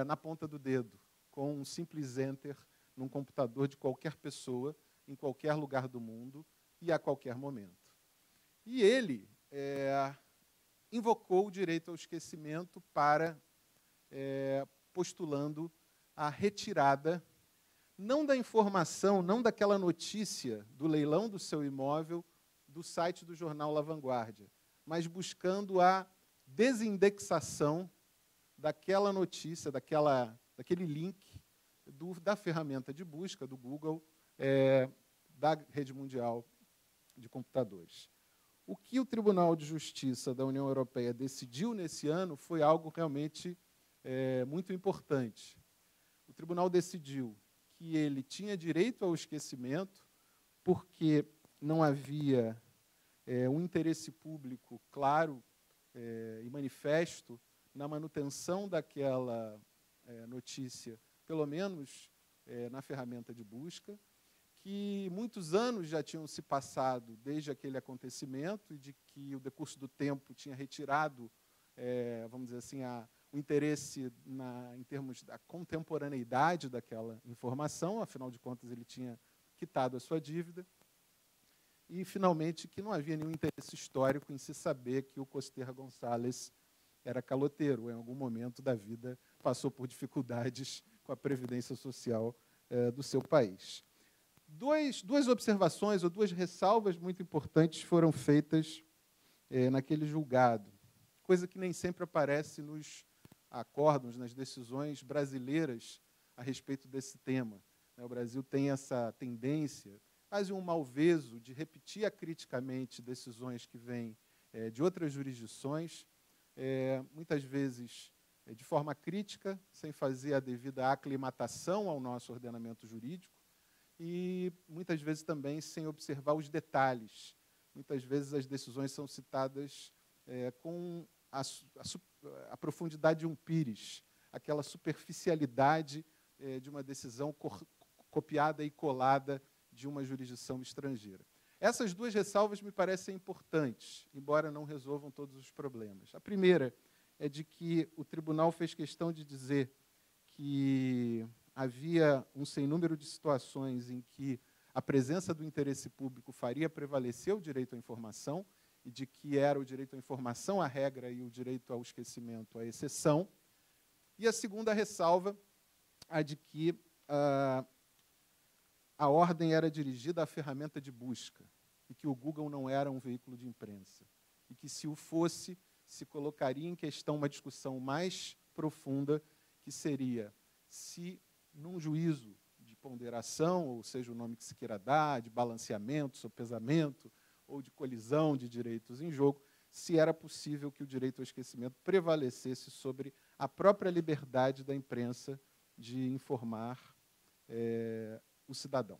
na ponta do dedo, com um simples enter num computador de qualquer pessoa, em qualquer lugar do mundo e a qualquer momento. E ele invocou o direito ao esquecimento para, postulando a retirada, não da informação, não daquela notícia do leilão do seu imóvel, do site do jornal La Vanguardia, mas buscando a desindexação daquela notícia, daquele link da ferramenta de busca do Google, da rede mundial de computadores. O que o Tribunal de Justiça da União Europeia decidiu nesse ano foi algo realmente muito importante. O tribunal decidiu que ele tinha direito ao esquecimento porque não havia um interesse público claro e manifesto na manutenção daquela notícia, pelo menos na ferramenta de busca, que muitos anos já tinham se passado desde aquele acontecimento e de que o decurso do tempo tinha retirado, vamos dizer assim, o interesse em termos da contemporaneidade daquela informação, afinal de contas ele tinha quitado a sua dívida. e, finalmente, que não havia nenhum interesse histórico em se saber que o Costerra Gonçalves era caloteiro, ou em algum momento da vida passou por dificuldades com a previdência social do seu país. Duas observações ou duas ressalvas muito importantes foram feitas naquele julgado, coisa que nem sempre aparece nos acórdãos, nas decisões brasileiras a respeito desse tema. O Brasil tem essa tendência, quase um malveso, de repetir acriticamente decisões que vêm de outras jurisdições, muitas vezes de forma crítica, sem fazer a devida aclimatação ao nosso ordenamento jurídico, e muitas vezes também sem observar os detalhes. Muitas vezes as decisões são citadas com a profundidade de um pires, aquela superficialidade de uma decisão copiada e colada de uma jurisdição estrangeira. Essas duas ressalvas me parecem importantes, embora não resolvam todos os problemas. A primeira é de que o tribunal fez questão de dizer que havia um sem número de situações em que a presença do interesse público faria prevalecer o direito à informação, e de que era o direito à informação a regra e o direito ao esquecimento a exceção. E a segunda ressalva, a de que a ordem era dirigida à ferramenta de busca, e que o Google não era um veículo de imprensa, e que, se o fosse, se colocaria em questão uma discussão mais profunda, que seria se, num juízo de ponderação, ou seja, o nome que se queira dar, de balanceamento, sopesamento, ou de colisão de direitos em jogo, se era possível que o direito ao esquecimento prevalecesse sobre a própria liberdade da imprensa de informar o cidadão.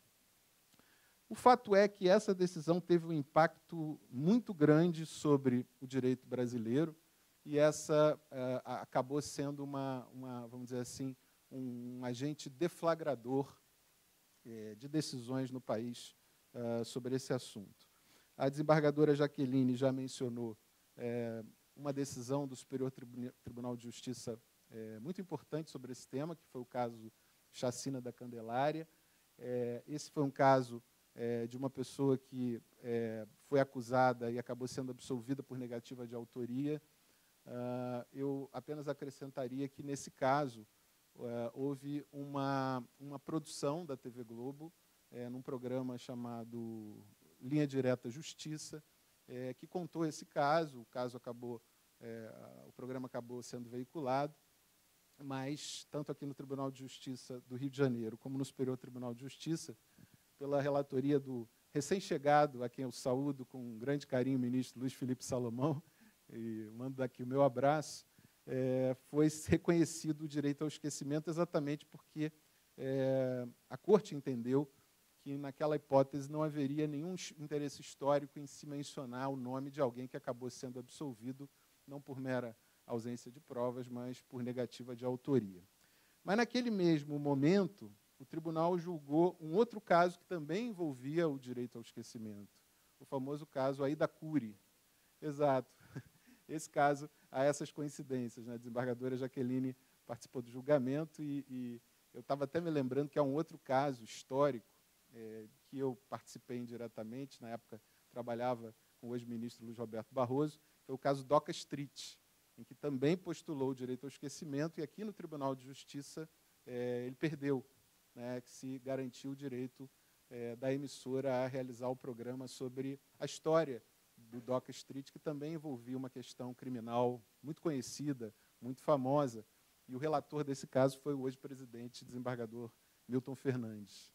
O fato é que essa decisão teve um impacto muito grande sobre o direito brasileiro, e essa acabou sendo vamos dizer assim, um agente deflagrador de decisões no país sobre esse assunto. A desembargadora Jaqueline já mencionou uma decisão do Superior Tribunal de Justiça muito importante sobre esse tema, que foi o caso Chacina da Candelária. Esse foi um caso de uma pessoa que foi acusada e acabou sendo absolvida por negativa de autoria. Eu apenas acrescentaria que, nesse caso, houve uma produção da TV Globo, num programa chamado Linha Direta Justiça, que contou esse caso. O programa acabou sendo veiculado, mas, tanto aqui no Tribunal de Justiça do Rio de Janeiro, como no Superior Tribunal de Justiça, pela relatoria do recém-chegado, a quem eu saúdo com um grande carinho, o ministro Luiz Felipe Salomão, e mando daqui o meu abraço, foi reconhecido o direito ao esquecimento exatamente porque a Corte entendeu que, naquela hipótese, não haveria nenhum interesse histórico em se mencionar o nome de alguém que acabou sendo absolvido, não por mera ausência de provas, mas por negativa de autoria. Mas, naquele mesmo momento, o tribunal julgou um outro caso que também envolvia o direito ao esquecimento, o famoso caso Aida Cury. Exato. Esse caso, há essas coincidências, né? A desembargadora Jaqueline participou do julgamento e eu estava até me lembrando que há um outro caso histórico que eu participei indiretamente, na época trabalhava com o ex-ministro Luiz Roberto Barroso, foi o caso Doca Street, em que também postulou o direito ao esquecimento, e aqui no Tribunal de Justiça ele perdeu, né, que se garantiu o direito da emissora a realizar o programa sobre a história do Doca Street, que também envolvia uma questão criminal muito conhecida, muito famosa, e o relator desse caso foi o hoje presidente, desembargador Milton Fernandes,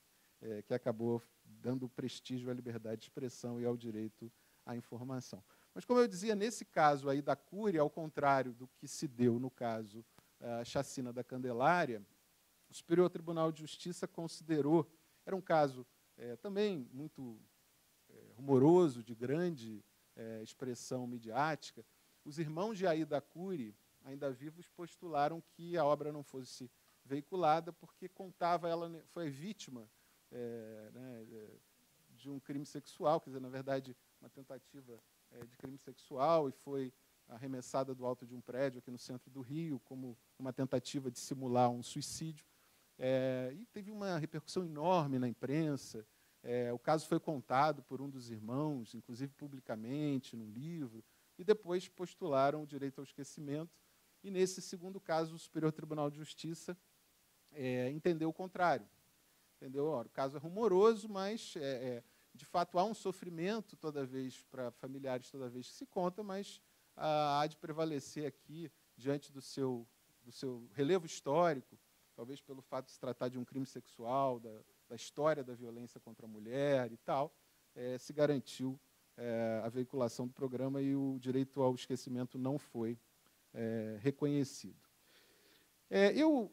que acabou dando prestígio à liberdade de expressão e ao direito à informação. Mas, como eu dizia, nesse caso aí da Cury, ao contrário do que se deu no caso Chacina da Candelária, o Superior Tribunal de Justiça considerou, era um caso também muito rumoroso, de grande expressão midiática. Os irmãos de Aida Cury, ainda vivos, postularam que a obra não fosse veiculada porque contava, ela foi vítima de um crime sexual, quer dizer, na verdade, uma tentativa de crime sexual, e foi arremessada do alto de um prédio aqui no centro do Rio, como uma tentativa de simular um suicídio. E teve uma repercussão enorme na imprensa, O caso foi contado por um dos irmãos, inclusive publicamente, num livro, e depois postularam o direito ao esquecimento. E, nesse segundo caso, o Superior Tribunal de Justiça entendeu o contrário. Entendeu? O caso é rumoroso, mas, de fato, há um sofrimento toda vez para familiares, toda vez que se conta, mas há de prevalecer aqui, diante do seu relevo histórico, talvez pelo fato de se tratar de um crime sexual, da história da violência contra a mulher e tal, se garantiu a veiculação do programa e o direito ao esquecimento não foi reconhecido. Eu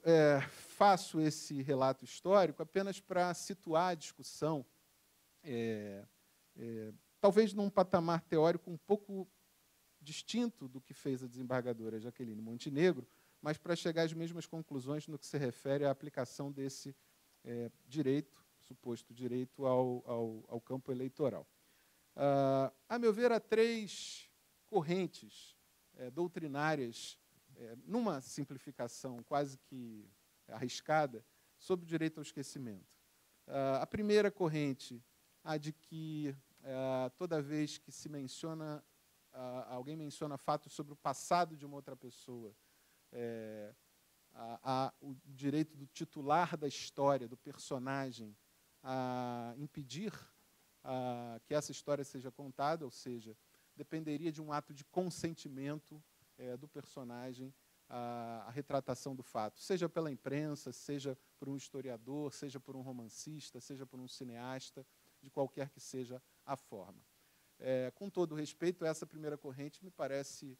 faço esse relato histórico apenas para situar a discussão, talvez num patamar teórico um pouco distinto do que fez a desembargadora Jaqueline Montenegro, mas para chegar às mesmas conclusões no que se refere à aplicação desse direito, suposto direito ao campo eleitoral. A meu ver, há 3 correntes doutrinárias, numa simplificação quase que arriscada, sobre o direito ao esquecimento. A primeira corrente, a de que toda vez que se menciona, alguém menciona fatos sobre o passado de uma outra pessoa, há o direito do titular da história, do personagem, a impedir que essa história seja contada, ou seja, dependeria de um ato de consentimento do personagem à retratação do fato, seja pela imprensa, seja por um historiador, seja por um romancista, seja por um cineasta, de qualquer que seja a forma. Com todo respeito, essa primeira corrente me parece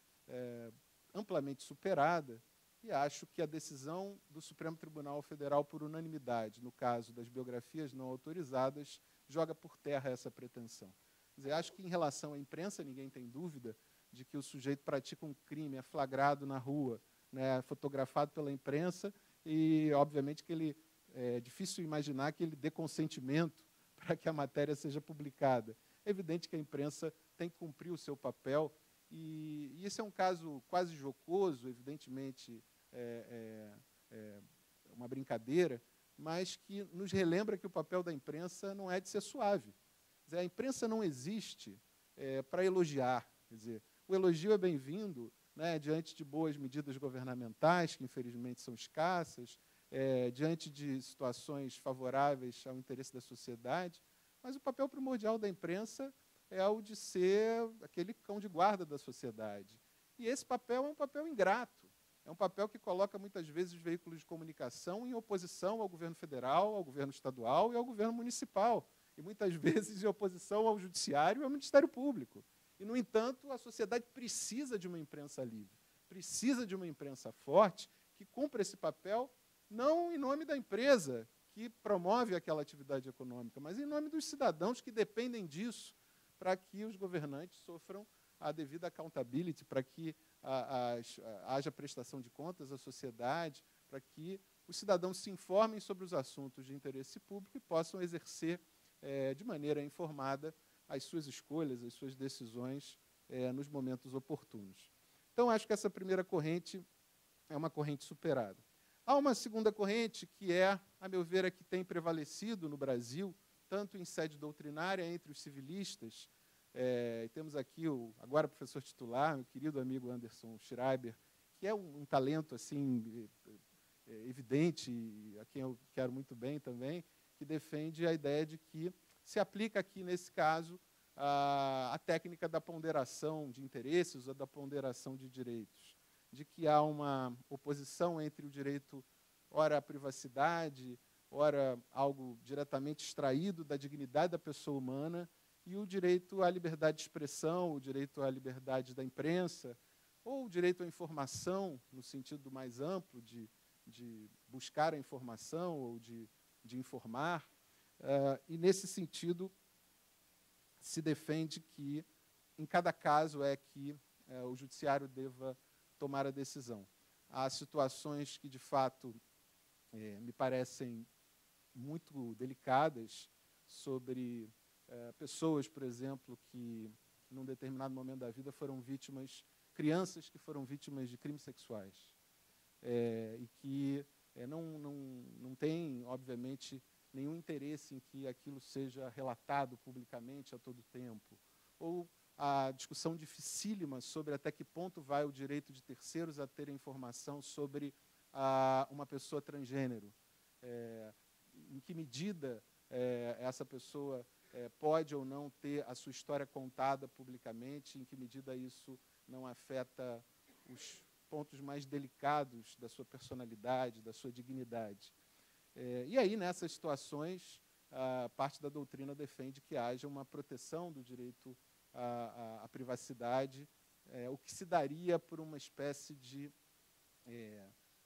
amplamente superada, e acho que a decisão do Supremo Tribunal Federal, por unanimidade, no caso das biografias não autorizadas, joga por terra essa pretensão. Quer dizer, acho que, em relação à imprensa, ninguém tem dúvida de que o sujeito pratica um crime, é flagrado na rua, né, fotografado pela imprensa, e, obviamente, que é difícil imaginar que ele dê consentimento para que a matéria seja publicada. É evidente que a imprensa tem que cumprir o seu papel, e esse é um caso quase jocoso, evidentemente, uma brincadeira, mas que nos relembra que o papel da imprensa não é de ser suave. Quer dizer, a imprensa não existe para elogiar. Quer dizer, o elogio é bem-vindo, né, diante de boas medidas governamentais, que infelizmente são escassas, diante de situações favoráveis ao interesse da sociedade, mas o papel primordial da imprensa é o de ser aquele cão de guarda da sociedade. E esse papel é um papel ingrato. É um papel que coloca, muitas vezes, os veículos de comunicação em oposição ao governo federal, ao governo estadual e ao governo municipal. E, muitas vezes, em oposição ao judiciário e ao Ministério Público. E, no entanto, a sociedade precisa de uma imprensa livre, precisa de uma imprensa forte que cumpra esse papel, não em nome da empresa que promove aquela atividade econômica, mas em nome dos cidadãos que dependem disso, para que os governantes sofram a devida accountability, para que haja prestação de contas à sociedade, para que os cidadãos se informem sobre os assuntos de interesse público e possam exercer de maneira informada as suas escolhas, as suas decisões nos momentos oportunos. Então, acho que essa primeira corrente é uma corrente superada. Há uma segunda corrente que a meu ver, a que tem prevalecido no Brasil, tanto em sede doutrinária entre os civilistas, temos aqui agora professor titular, meu querido amigo Anderson Schreiber, que é um talento assim, evidente, e a quem eu quero muito bem também, que defende a ideia de que se aplica aqui, nesse caso, a técnica da ponderação de interesses ou da ponderação de direitos, de que há uma oposição entre o direito, ora à privacidade, ora algo diretamente extraído da dignidade da pessoa humana, e o direito à liberdade de expressão, o direito à liberdade da imprensa, ou o direito à informação, no sentido mais amplo, de buscar a informação ou de informar. E, nesse sentido, se defende que, em cada caso, que o judiciário deva tomar a decisão. Há situações que, de fato, me parecem muito delicadas sobre pessoas, por exemplo, que, num determinado momento da vida, foram vítimas, crianças que foram vítimas de crimes sexuais, e que não têm, obviamente, nenhum interesse em que aquilo seja relatado publicamente a todo tempo, ou a discussão dificílima sobre até que ponto vai o direito de terceiros a ter informação sobre uma pessoa transgênero, em que medida essa pessoa pode ou não ter a sua história contada publicamente, em que medida isso não afeta os pontos mais delicados da sua personalidade, da sua dignidade. E aí, nessas situações, parte da doutrina defende que haja uma proteção do direito à privacidade, o que se daria por uma espécie de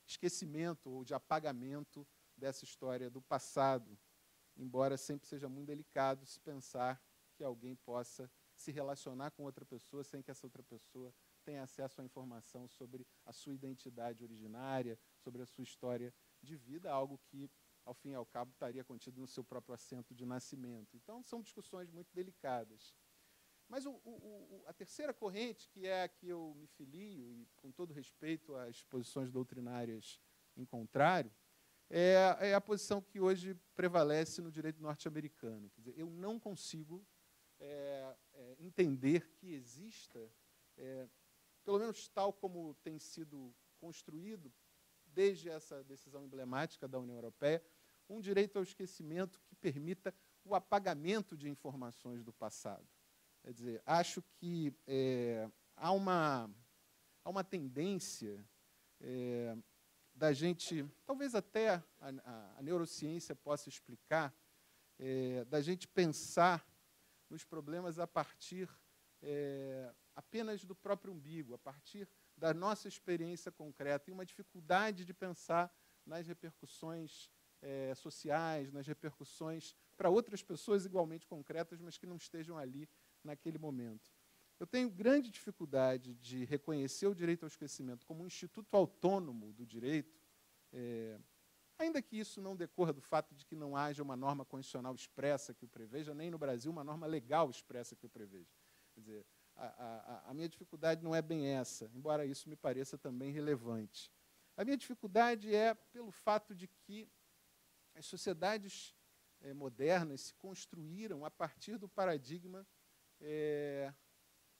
esquecimento ou de apagamento dessa história do passado, embora sempre seja muito delicado se pensar que alguém possa se relacionar com outra pessoa sem que essa outra pessoa tenha acesso à informação sobre a sua identidade originária, sobre a sua história de vida, algo que, ao fim e ao cabo, estaria contido no seu próprio assento de nascimento. Então, são discussões muito delicadas. Mas a terceira corrente, que é a que eu me filio, e com todo respeito às posições doutrinárias em contrário, é a posição que hoje prevalece no direito norte-americano. Quer dizer, eu não consigo entender que exista, pelo menos tal como tem sido construído desde essa decisão emblemática da União Europeia, um direito ao esquecimento que permita o apagamento de informações do passado. Quer dizer, acho que há uma tendência da gente, talvez até a neurociência possa explicar, da gente pensar nos problemas a partir apenas do próprio umbigo, a partir da nossa experiência concreta, e uma dificuldade de pensar nas repercussões sociais, nas repercussões para outras pessoas igualmente concretas, mas que não estejam ali naquele momento. Eu tenho grande dificuldade de reconhecer o direito ao esquecimento como um instituto autônomo do direito, ainda que isso não decorra do fato de que não haja uma norma constitucional expressa que o preveja, nem no Brasil uma norma legal expressa que o preveja. Quer dizer, a minha dificuldade não é bem essa, embora isso me pareça também relevante. A minha dificuldade é pelo fato de que as sociedades modernas se construíram a partir do paradigma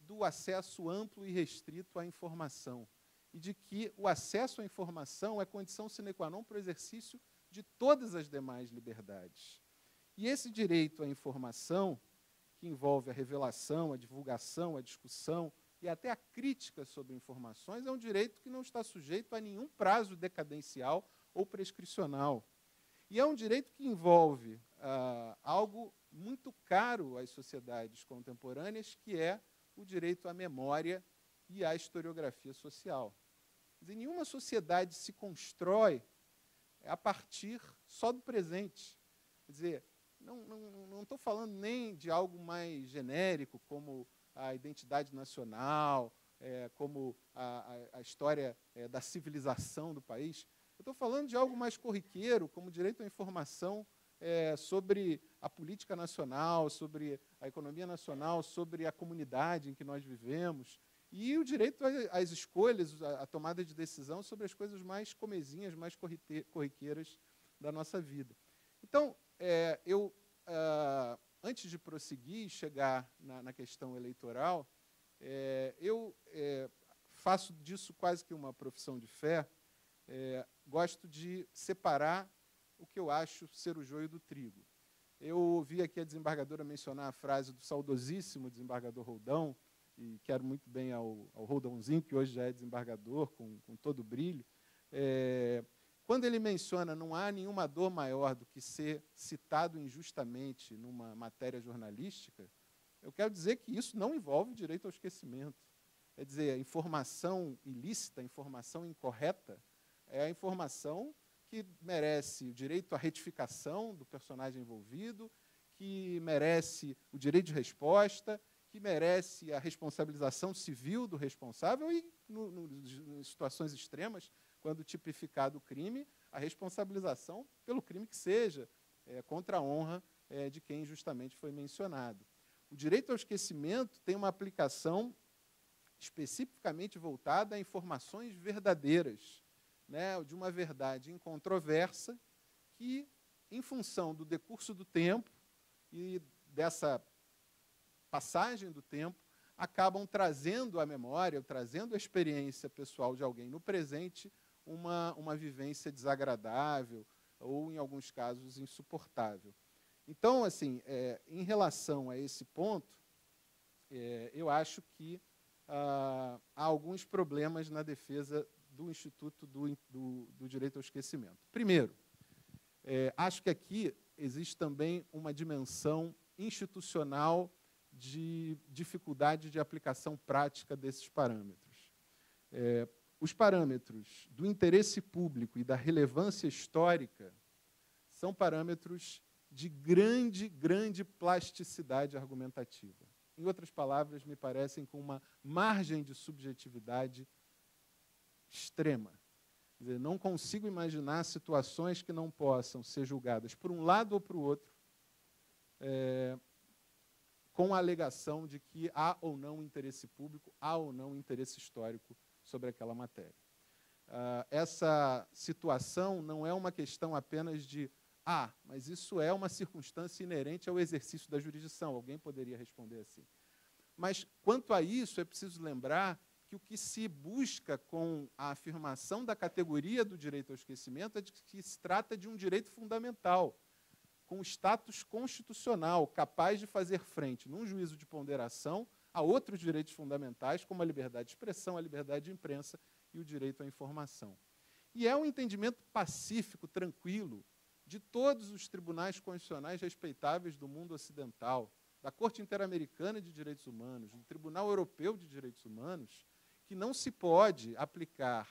do acesso amplo e restrito à informação, e de que o acesso à informação é condição sine qua non para o exercício de todas as demais liberdades. E esse direito à informação, que envolve a revelação, a divulgação, a discussão e até a crítica sobre informações, é um direito que não está sujeito a nenhum prazo decadencial ou prescricional. E é um direito que envolve algo muito caro às sociedades contemporâneas, que é o direito à memória e à historiografia social. Quer dizer, nenhuma sociedade se constrói a partir só do presente. Quer dizer, não estou falando nem de algo mais genérico, como a identidade nacional, como a história da civilização do país. Eu estou falando de algo mais corriqueiro, como direito à informação sobre a política nacional, sobre a economia nacional, sobre a comunidade em que nós vivemos, e o direito às escolhas, à tomada de decisão sobre as coisas mais comezinhas, mais corriqueiras da nossa vida. Então, antes de prosseguir e chegar na questão eleitoral, eu faço disso quase que uma profissão de fé. Gosto de separar o que eu acho ser o joio do trigo. Eu ouvi aqui a desembargadora mencionar a frase do saudosíssimo desembargador Roldão, e quero muito bem ao Roldãozinho, que hoje já é desembargador, com todo o brilho. Quando ele menciona não há nenhuma dor maior do que ser citado injustamente numa matéria jornalística, eu quero dizer que isso não envolve direito ao esquecimento. Quer dizer, a informação ilícita, a informação incorreta, é a informação que merece o direito à retificação do personagem envolvido, que merece o direito de resposta, que merece a responsabilização civil do responsável e, em situações extremas, quando tipificado o crime, a responsabilização pelo crime que seja, contra a honra de quem injustamente foi mencionado. O direito ao esquecimento tem uma aplicação especificamente voltada a informações verdadeiras, né, de uma verdade incontroversa que em função do decurso do tempo e dessa passagem do tempo, acabam trazendo à memória, trazendo à experiência pessoal de alguém no presente uma vivência desagradável ou, em alguns casos, insuportável. Então, assim, em relação a esse ponto, eu acho que há alguns problemas na defesa do Instituto do Direito ao Esquecimento. Primeiro, acho que aqui existe também uma dimensão institucional de dificuldade de aplicação prática desses parâmetros. Os parâmetros do interesse público e da relevância histórica são parâmetros de grande plasticidade argumentativa. Em outras palavras, me parecem com uma margem de subjetividade extrema. Quer dizer, não consigo imaginar situações que não possam ser julgadas por um lado ou para o outro, com a alegação de que há ou não interesse público, há ou não interesse histórico sobre aquela matéria. Essa situação não é uma questão apenas de mas isso é uma circunstância inerente ao exercício da jurisdição. Alguém poderia responder assim. Mas, quanto a isso, é preciso lembrar que o que se busca com a afirmação da categoria do direito ao esquecimento é de que se trata de um direito fundamental, com status constitucional, capaz de fazer frente, num juízo de ponderação, a outros direitos fundamentais, como a liberdade de expressão, a liberdade de imprensa e o direito à informação. E é um entendimento pacífico, tranquilo, de todos os tribunais constitucionais respeitáveis do mundo ocidental, da Corte Interamericana de Direitos Humanos, do Tribunal Europeu de Direitos Humanos, que não se pode aplicar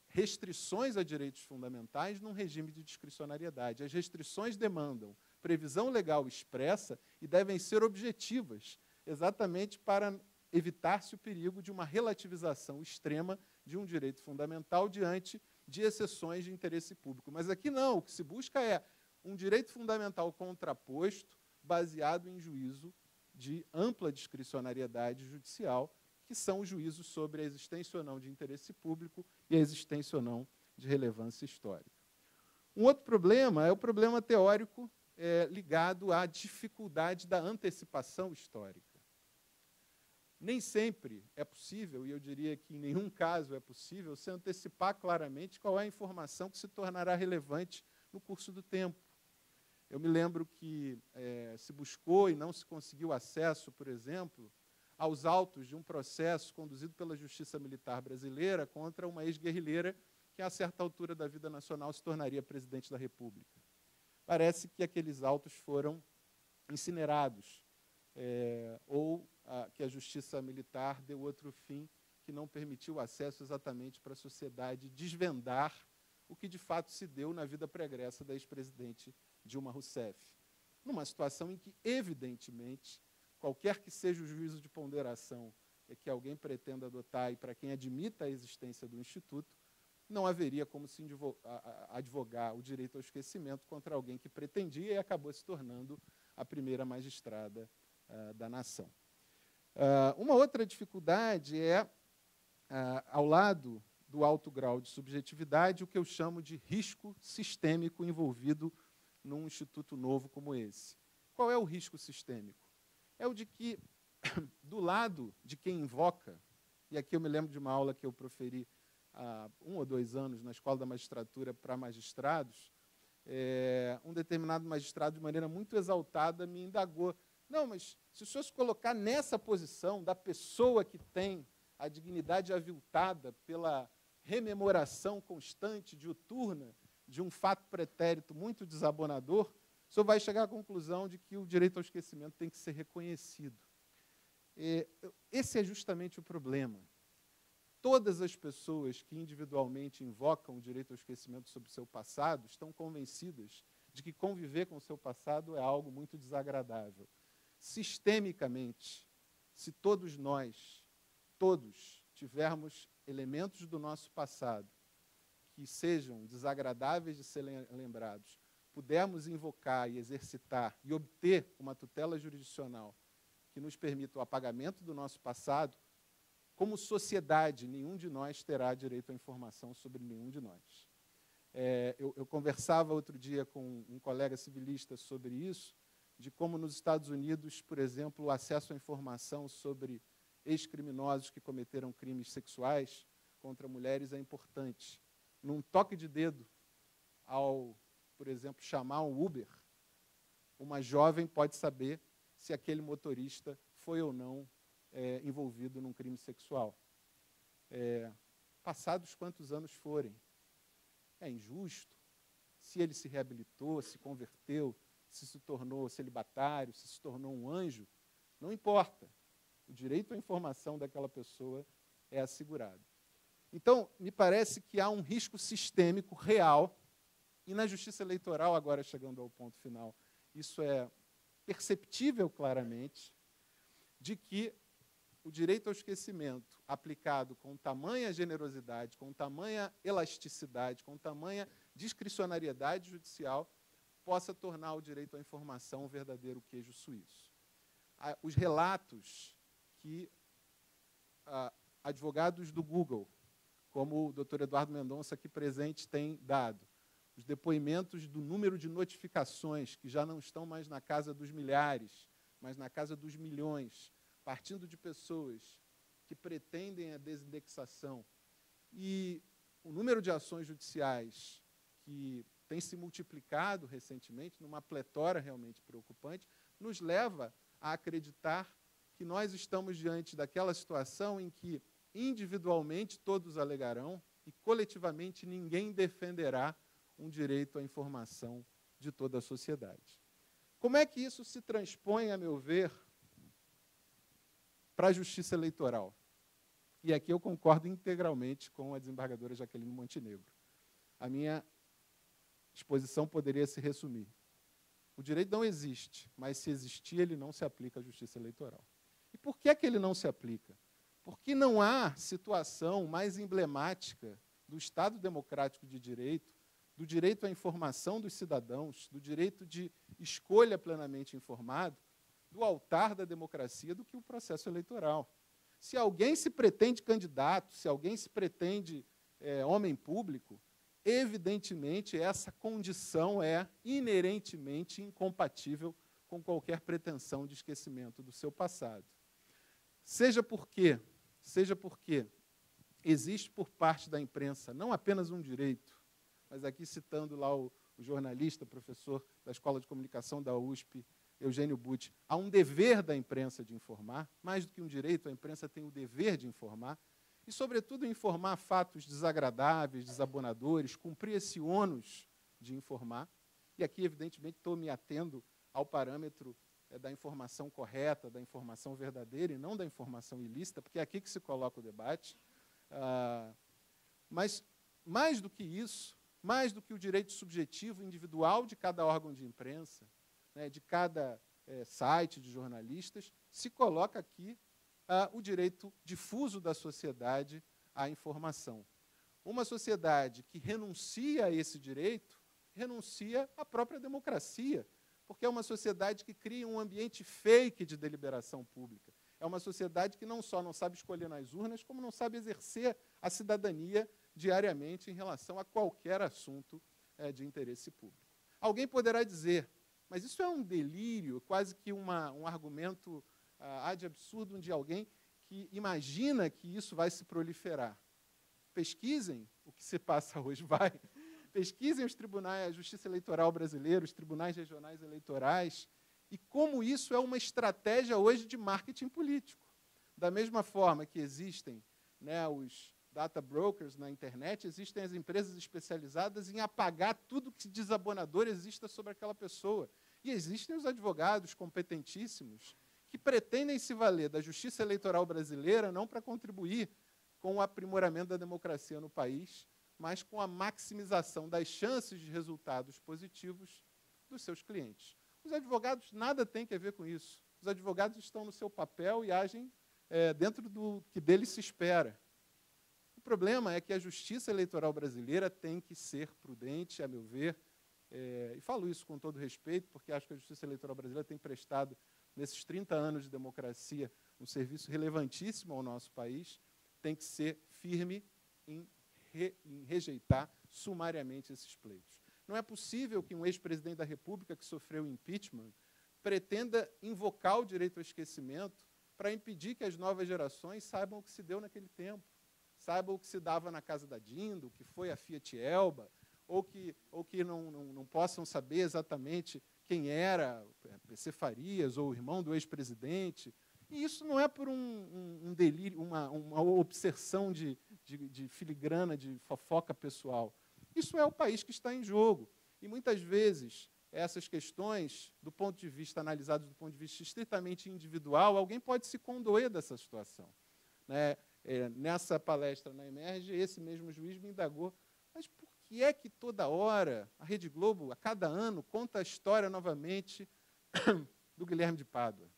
restrições a direitos fundamentais num regime de discricionariedade. As restrições demandam previsão legal expressa e devem ser objetivas, exatamente para evitar-se o perigo de uma relativização extrema de um direito fundamental diante de exceções de interesse público. Mas aqui não, o que se busca é um direito fundamental contraposto, baseado em juízo de ampla discricionariedade judicial, que são os juízos sobre a existência ou não de interesse público e a existência ou não de relevância histórica. Um outro problema é o problema teórico ligado à dificuldade da antecipação histórica. Nem sempre é possível, e eu diria que em nenhum caso é possível, se antecipar claramente qual é a informação que se tornará relevante no curso do tempo. Eu me lembro que se buscou e não se conseguiu acesso, por exemplo, aos autos de um processo conduzido pela Justiça Militar Brasileira contra uma ex-guerrilheira que, a certa altura da vida nacional, se tornaria presidente da República. Parece que aqueles autos foram incinerados, ou que a Justiça Militar deu outro fim que não permitiu acesso exatamente para a sociedade desvendar o que de fato se deu na vida pregressa da ex-presidente Dilma Rousseff, numa situação em que, evidentemente, qualquer que seja o juízo de ponderação que alguém pretenda adotar e para quem admita a existência do Instituto, não haveria como se advogar o direito ao esquecimento contra alguém que pretendia e acabou se tornando a primeira magistrada da nação. Uma outra dificuldade é, ao lado do alto grau de subjetividade, o que eu chamo de risco sistêmico envolvido num instituto novo como esse. Qual é o risco sistêmico? É o de que, do lado de quem invoca, e aqui eu me lembro de uma aula que eu proferi há 1 ou 2 anos na Escola da Magistratura para magistrados, um determinado magistrado, de maneira muito exaltada, me indagou: não, mas se o senhor se colocar nessa posição da pessoa que tem a dignidade aviltada pela rememoração constante, diuturna, de um fato pretérito muito desabonador, o senhor vai chegar à conclusão de que o direito ao esquecimento tem que ser reconhecido. Esse é justamente o problema. Todas as pessoas que individualmente invocam o direito ao esquecimento sobre o seu passado estão convencidas de que conviver com o seu passado é algo muito desagradável. Sistemicamente, se todos nós, tivermos elementos do nosso passado que sejam desagradáveis de serem lembrados, pudermos invocar e exercitar e obter uma tutela jurisdicional que nos permita o apagamento do nosso passado, como sociedade, nenhum de nós terá direito à informação sobre nenhum de nós. Eu conversava outro dia com um colega civilista sobre isso, de como nos Estados Unidos, por exemplo, o acesso à informação sobre ex-criminosos que cometeram crimes sexuais contra mulheres é importante. Num toque de dedo, ao, por exemplo, chamar um Uber, uma jovem pode saber se aquele motorista foi ou não envolvido num crime sexual. Passados quantos anos forem. É injusto? Se ele se reabilitou, se converteu, se tornou celibatário, se tornou um anjo, não importa. O direito à informação daquela pessoa é assegurado. Então, me parece que há um risco sistêmico real, e na justiça eleitoral, agora chegando ao ponto final, isso é perceptível claramente, de que o direito ao esquecimento aplicado com tamanha generosidade, com tamanha elasticidade, com tamanha discricionariedade judicial, possa tornar o direito à informação um verdadeiro queijo suíço. Os relatos que advogados do Google, como o doutor Eduardo Mendonça aqui presente, têm dado, os depoimentos do número de notificações, que já não estão mais na casa dos milhares, mas na casa dos milhões, partindo de pessoas que pretendem a desindexação, e o número de ações judiciais que tem se multiplicado recentemente, numa pletora realmente preocupante, nos leva a acreditar que nós estamos diante daquela situação em que, individualmente, todos alegarão e, coletivamente, ninguém defenderá um direito à informação de toda a sociedade. Como é que isso se transpõe, a meu ver, para a justiça eleitoral? E aqui eu concordo integralmente com a desembargadora Jaqueline Montenegro. A minha exposição poderia se resumir. O direito não existe, mas se existir, ele não se aplica à justiça eleitoral. E por que é que ele não se aplica? Porque não há situação mais emblemática do Estado democrático de direito, do direito à informação dos cidadãos, do direito de escolha plenamente informado, do altar da democracia, do que o processo eleitoral. Se alguém se pretende candidato, se alguém se pretende homem público, evidentemente essa condição é inerentemente incompatível com qualquer pretensão de esquecimento do seu passado. Seja porque existe por parte da imprensa não apenas um direito, mas aqui citando lá o jornalista, professor da Escola de Comunicação da USP, Eugênio Butti, há um dever da imprensa de informar, mais do que um direito, a imprensa tem o dever de informar, e, sobretudo, informar fatos desagradáveis, desabonadores, cumprir esse ônus de informar. E aqui, evidentemente, estou me atendo ao parâmetro da informação correta, da informação verdadeira e não da informação ilícita, porque é aqui que se coloca o debate. Mas, mais do que isso, mais do que o direito subjetivo individual de cada órgão de imprensa, de cada site de jornalistas, se coloca aqui o direito difuso da sociedade à informação. Uma sociedade que renuncia a esse direito, renuncia à própria democracia, porque é uma sociedade que cria um ambiente fake de deliberação pública. É uma sociedade que não só não sabe escolher nas urnas, como não sabe exercer a cidadania diariamente em relação a qualquer assunto de interesse público. Alguém poderá dizer, mas isso é um delírio, quase que um argumento ad absurdum de alguém que imagina que isso vai se proliferar. Pesquisem o que se passa hoje, pesquisem os tribunais, a Justiça Eleitoral brasileira, os tribunais regionais eleitorais, e como isso é uma estratégia hoje de marketing político. Da mesma forma que existem os data brokers na internet, existem as empresas especializadas em apagar tudo que desabonador exista sobre aquela pessoa. E existem os advogados competentíssimos que pretendem se valer da justiça eleitoral brasileira não para contribuir com o aprimoramento da democracia no país, mas com a maximização das chances de resultados positivos dos seus clientes. Os advogados nada têm a ver com isso. Os advogados estão no seu papel e agem dentro do que deles se espera. O problema é que a justiça eleitoral brasileira tem que ser prudente, a meu ver, e falo isso com todo respeito, porque acho que a justiça eleitoral brasileira tem prestado, nesses 30 anos de democracia, um serviço relevantíssimo ao nosso país, tem que ser firme em rejeitar sumariamente esses pleitos. Não é possível que um ex-presidente da República que sofreu impeachment pretenda invocar o direito ao esquecimento para impedir que as novas gerações saibam o que se deu naquele tempo, saibam o que se dava na casa da Dindo, o que foi a Fiat Elba, ou que não possam saber exatamente quem era PC Farias ou o irmão do ex-presidente. E isso não é por um delírio, uma obsessão de filigrana, de fofoca pessoal. Isso é o país que está em jogo. E, muitas vezes, essas questões, analisadas do ponto de vista estritamente individual, alguém pode se condoer dessa situação. Né? Nessa palestra na Emerge, esse mesmo juiz me indagou, mas por que é que toda hora a Rede Globo, a cada ano, conta a história novamente do Guilherme de Pádua?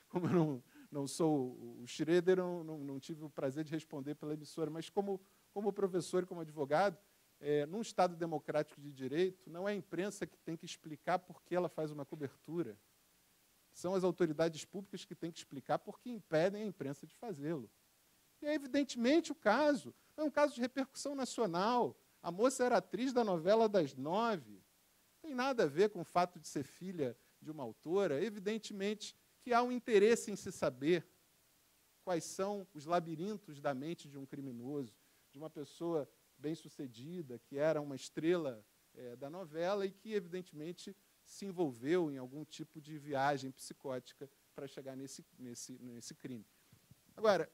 Como eu não sou o Schroeder, não tive o prazer de responder pela emissora, mas como professor e como advogado, num Estado democrático de direito, não é a imprensa que tem que explicar por que ela faz uma cobertura. São as autoridades públicas que têm que explicar por que impedem a imprensa de fazê-lo. E é evidentemente o caso. É um caso de repercussão nacional. A moça era atriz da novela das 9. Não tem nada a ver com o fato de ser filha de uma autora. Evidentemente que há um interesse em se saber quais são os labirintos da mente de um criminoso, de uma pessoa bem-sucedida, que era uma estrela da novela e que, evidentemente, se envolveu em algum tipo de viagem psicótica para chegar nesse crime. Agora,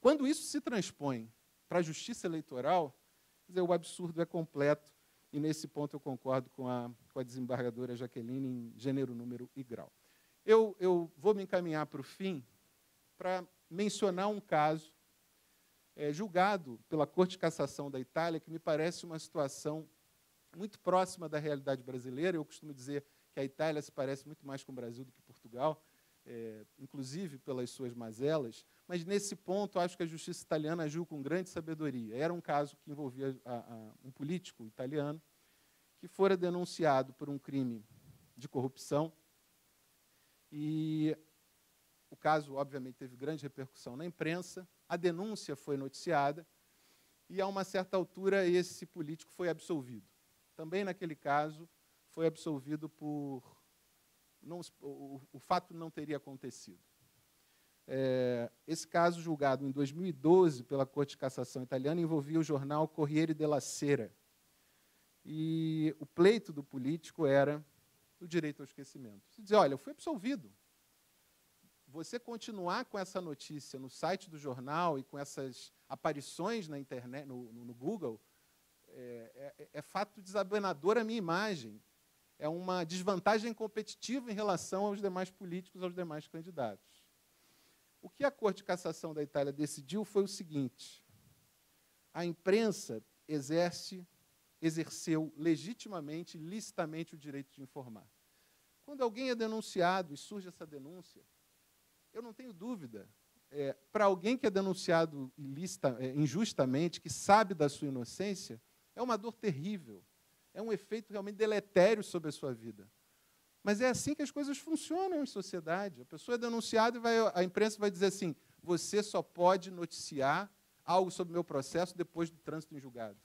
quando isso se transpõe para a justiça eleitoral, quer dizer, o absurdo é completo, e nesse ponto eu concordo com a desembargadora Jaqueline em gênero, número e grau. Eu vou me encaminhar para o fim para mencionar um caso julgado pela Corte de Cassação da Itália, que me parece uma situação muito próxima da realidade brasileira. Eu costumo dizer que a Itália se parece muito mais com o Brasil do que Portugal, inclusive pelas suas mazelas, mas, nesse ponto, acho que a justiça italiana agiu com grande sabedoria. Era um caso que envolvia um político italiano que fora denunciado por um crime de corrupção, e o caso, obviamente, teve grande repercussão na imprensa, a denúncia foi noticiada, e, a uma certa altura, esse político foi absolvido. Também, naquele caso, foi absolvido por... o fato não teria acontecido. Esse caso, julgado em 2012 pela Corte de Cassação italiana, envolvia o jornal Corriere della Sera. E o pleito do político era o direito ao esquecimento. Você dizer, olha, eu fui absolvido. Você continuar com essa notícia no site do jornal e com essas aparições na internet, no Google, é fato desabenador à minha imagem. É uma desvantagem competitiva em relação aos demais políticos, aos demais candidatos. O que a Corte de Cassação da Itália decidiu foi o seguinte: a imprensa exerceu legitimamente, licitamente, o direito de informar. Quando alguém é denunciado e surge essa denúncia, eu não tenho dúvida, para alguém que é denunciado injustamente, que sabe da sua inocência, é uma dor terrível, é um efeito realmente deletério sobre a sua vida. Mas é assim que as coisas funcionam em sociedade. A pessoa é denunciada e a imprensa vai dizer assim: você só pode noticiar algo sobre o meu processo depois do trânsito em julgado.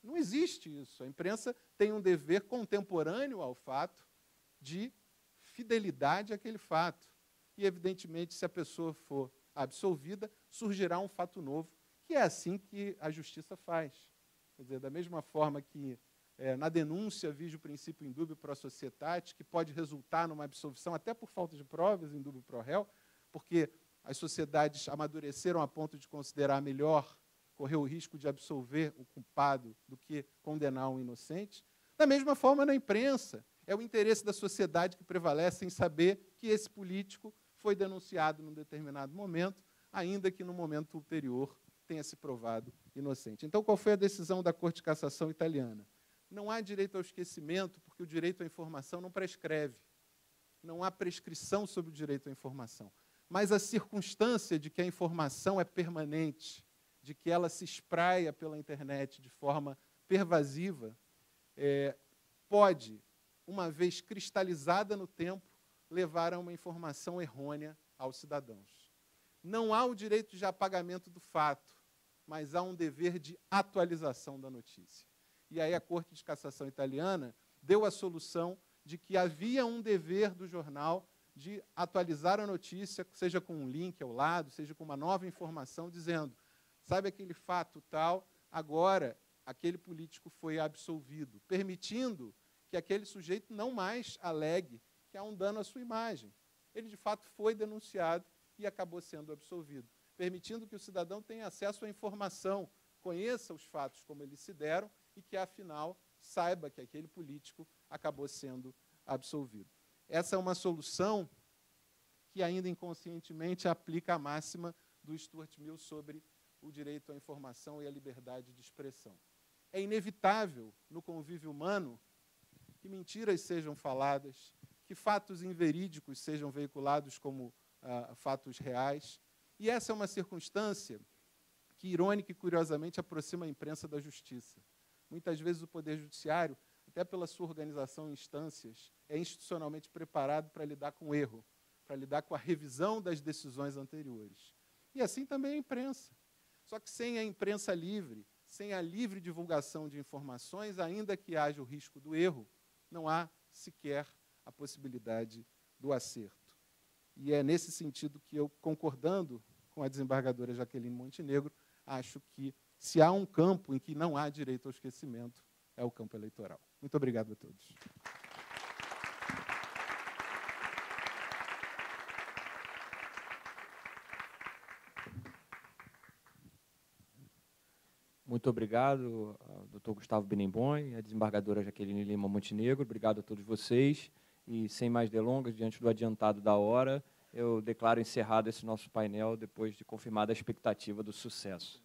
Não existe isso. A imprensa tem um dever contemporâneo ao fato de fidelidade àquele fato. E, evidentemente, se a pessoa for absolvida, surgirá um fato novo, que é assim que a justiça faz. Quer dizer, da mesma forma que na denúncia vige o princípio indubio pro societate, que pode resultar numa absolvição até por falta de provas, indubio pro réu, porque as sociedades amadureceram a ponto de considerar melhor correr o risco de absolver o culpado do que condenar um inocente. Da mesma forma, na imprensa, é o interesse da sociedade que prevalece em saber que esse político foi denunciado num determinado momento, ainda que no momento ulterior tenha se provado inocente. Então, qual foi a decisão da Corte de Cassação italiana? Não há direito ao esquecimento, porque o direito à informação não prescreve. Não há prescrição sobre o direito à informação. Mas a circunstância de que a informação é permanente, de que ela se espraia pela internet de forma pervasiva, pode, uma vez cristalizada no tempo, levar a uma informação errônea aos cidadãos. não há o direito de apagamento do fato, mas há um dever de atualização da notícia. E aí a Corte de Cassação italiana deu a solução de que havia um dever do jornal de atualizar a notícia, seja com um link ao lado, seja com uma nova informação, dizendo, sabe aquele fato tal, agora aquele político foi absolvido, permitindo que aquele sujeito não mais alegue que há um dano à sua imagem. Ele, de fato, foi denunciado e acabou sendo absolvido, permitindo que o cidadão tenha acesso à informação, conheça os fatos como eles se deram e que, afinal, saiba que aquele político acabou sendo absolvido. Essa é uma solução que, ainda inconscientemente, aplica a máxima do Stuart Mill sobre o direito à informação e à liberdade de expressão. É inevitável, no convívio humano, que mentiras sejam faladas, que fatos inverídicos sejam veiculados como fatos reais. E essa é uma circunstância que, irônica e curiosamente, aproxima a imprensa da justiça. Muitas vezes o Poder Judiciário, até pela sua organização em instâncias, é institucionalmente preparado para lidar com o erro, para lidar com a revisão das decisões anteriores. E assim também a imprensa. Só que sem a imprensa livre, sem a livre divulgação de informações, ainda que haja o risco do erro, não há sequer a possibilidade do acerto. E é nesse sentido que eu, concordando com a desembargadora Jaqueline Montenegro, acho que se há um campo em que não há direito ao esquecimento, é o campo eleitoral. Muito obrigado a todos. Muito obrigado ao Dr. Gustavo Benembon, a desembargadora Jaqueline Lima Montenegro. Obrigado a todos vocês. E, sem mais delongas, diante do adiantado da hora, eu declaro encerrado esse nosso painel, depois de confirmada a expectativa do sucesso.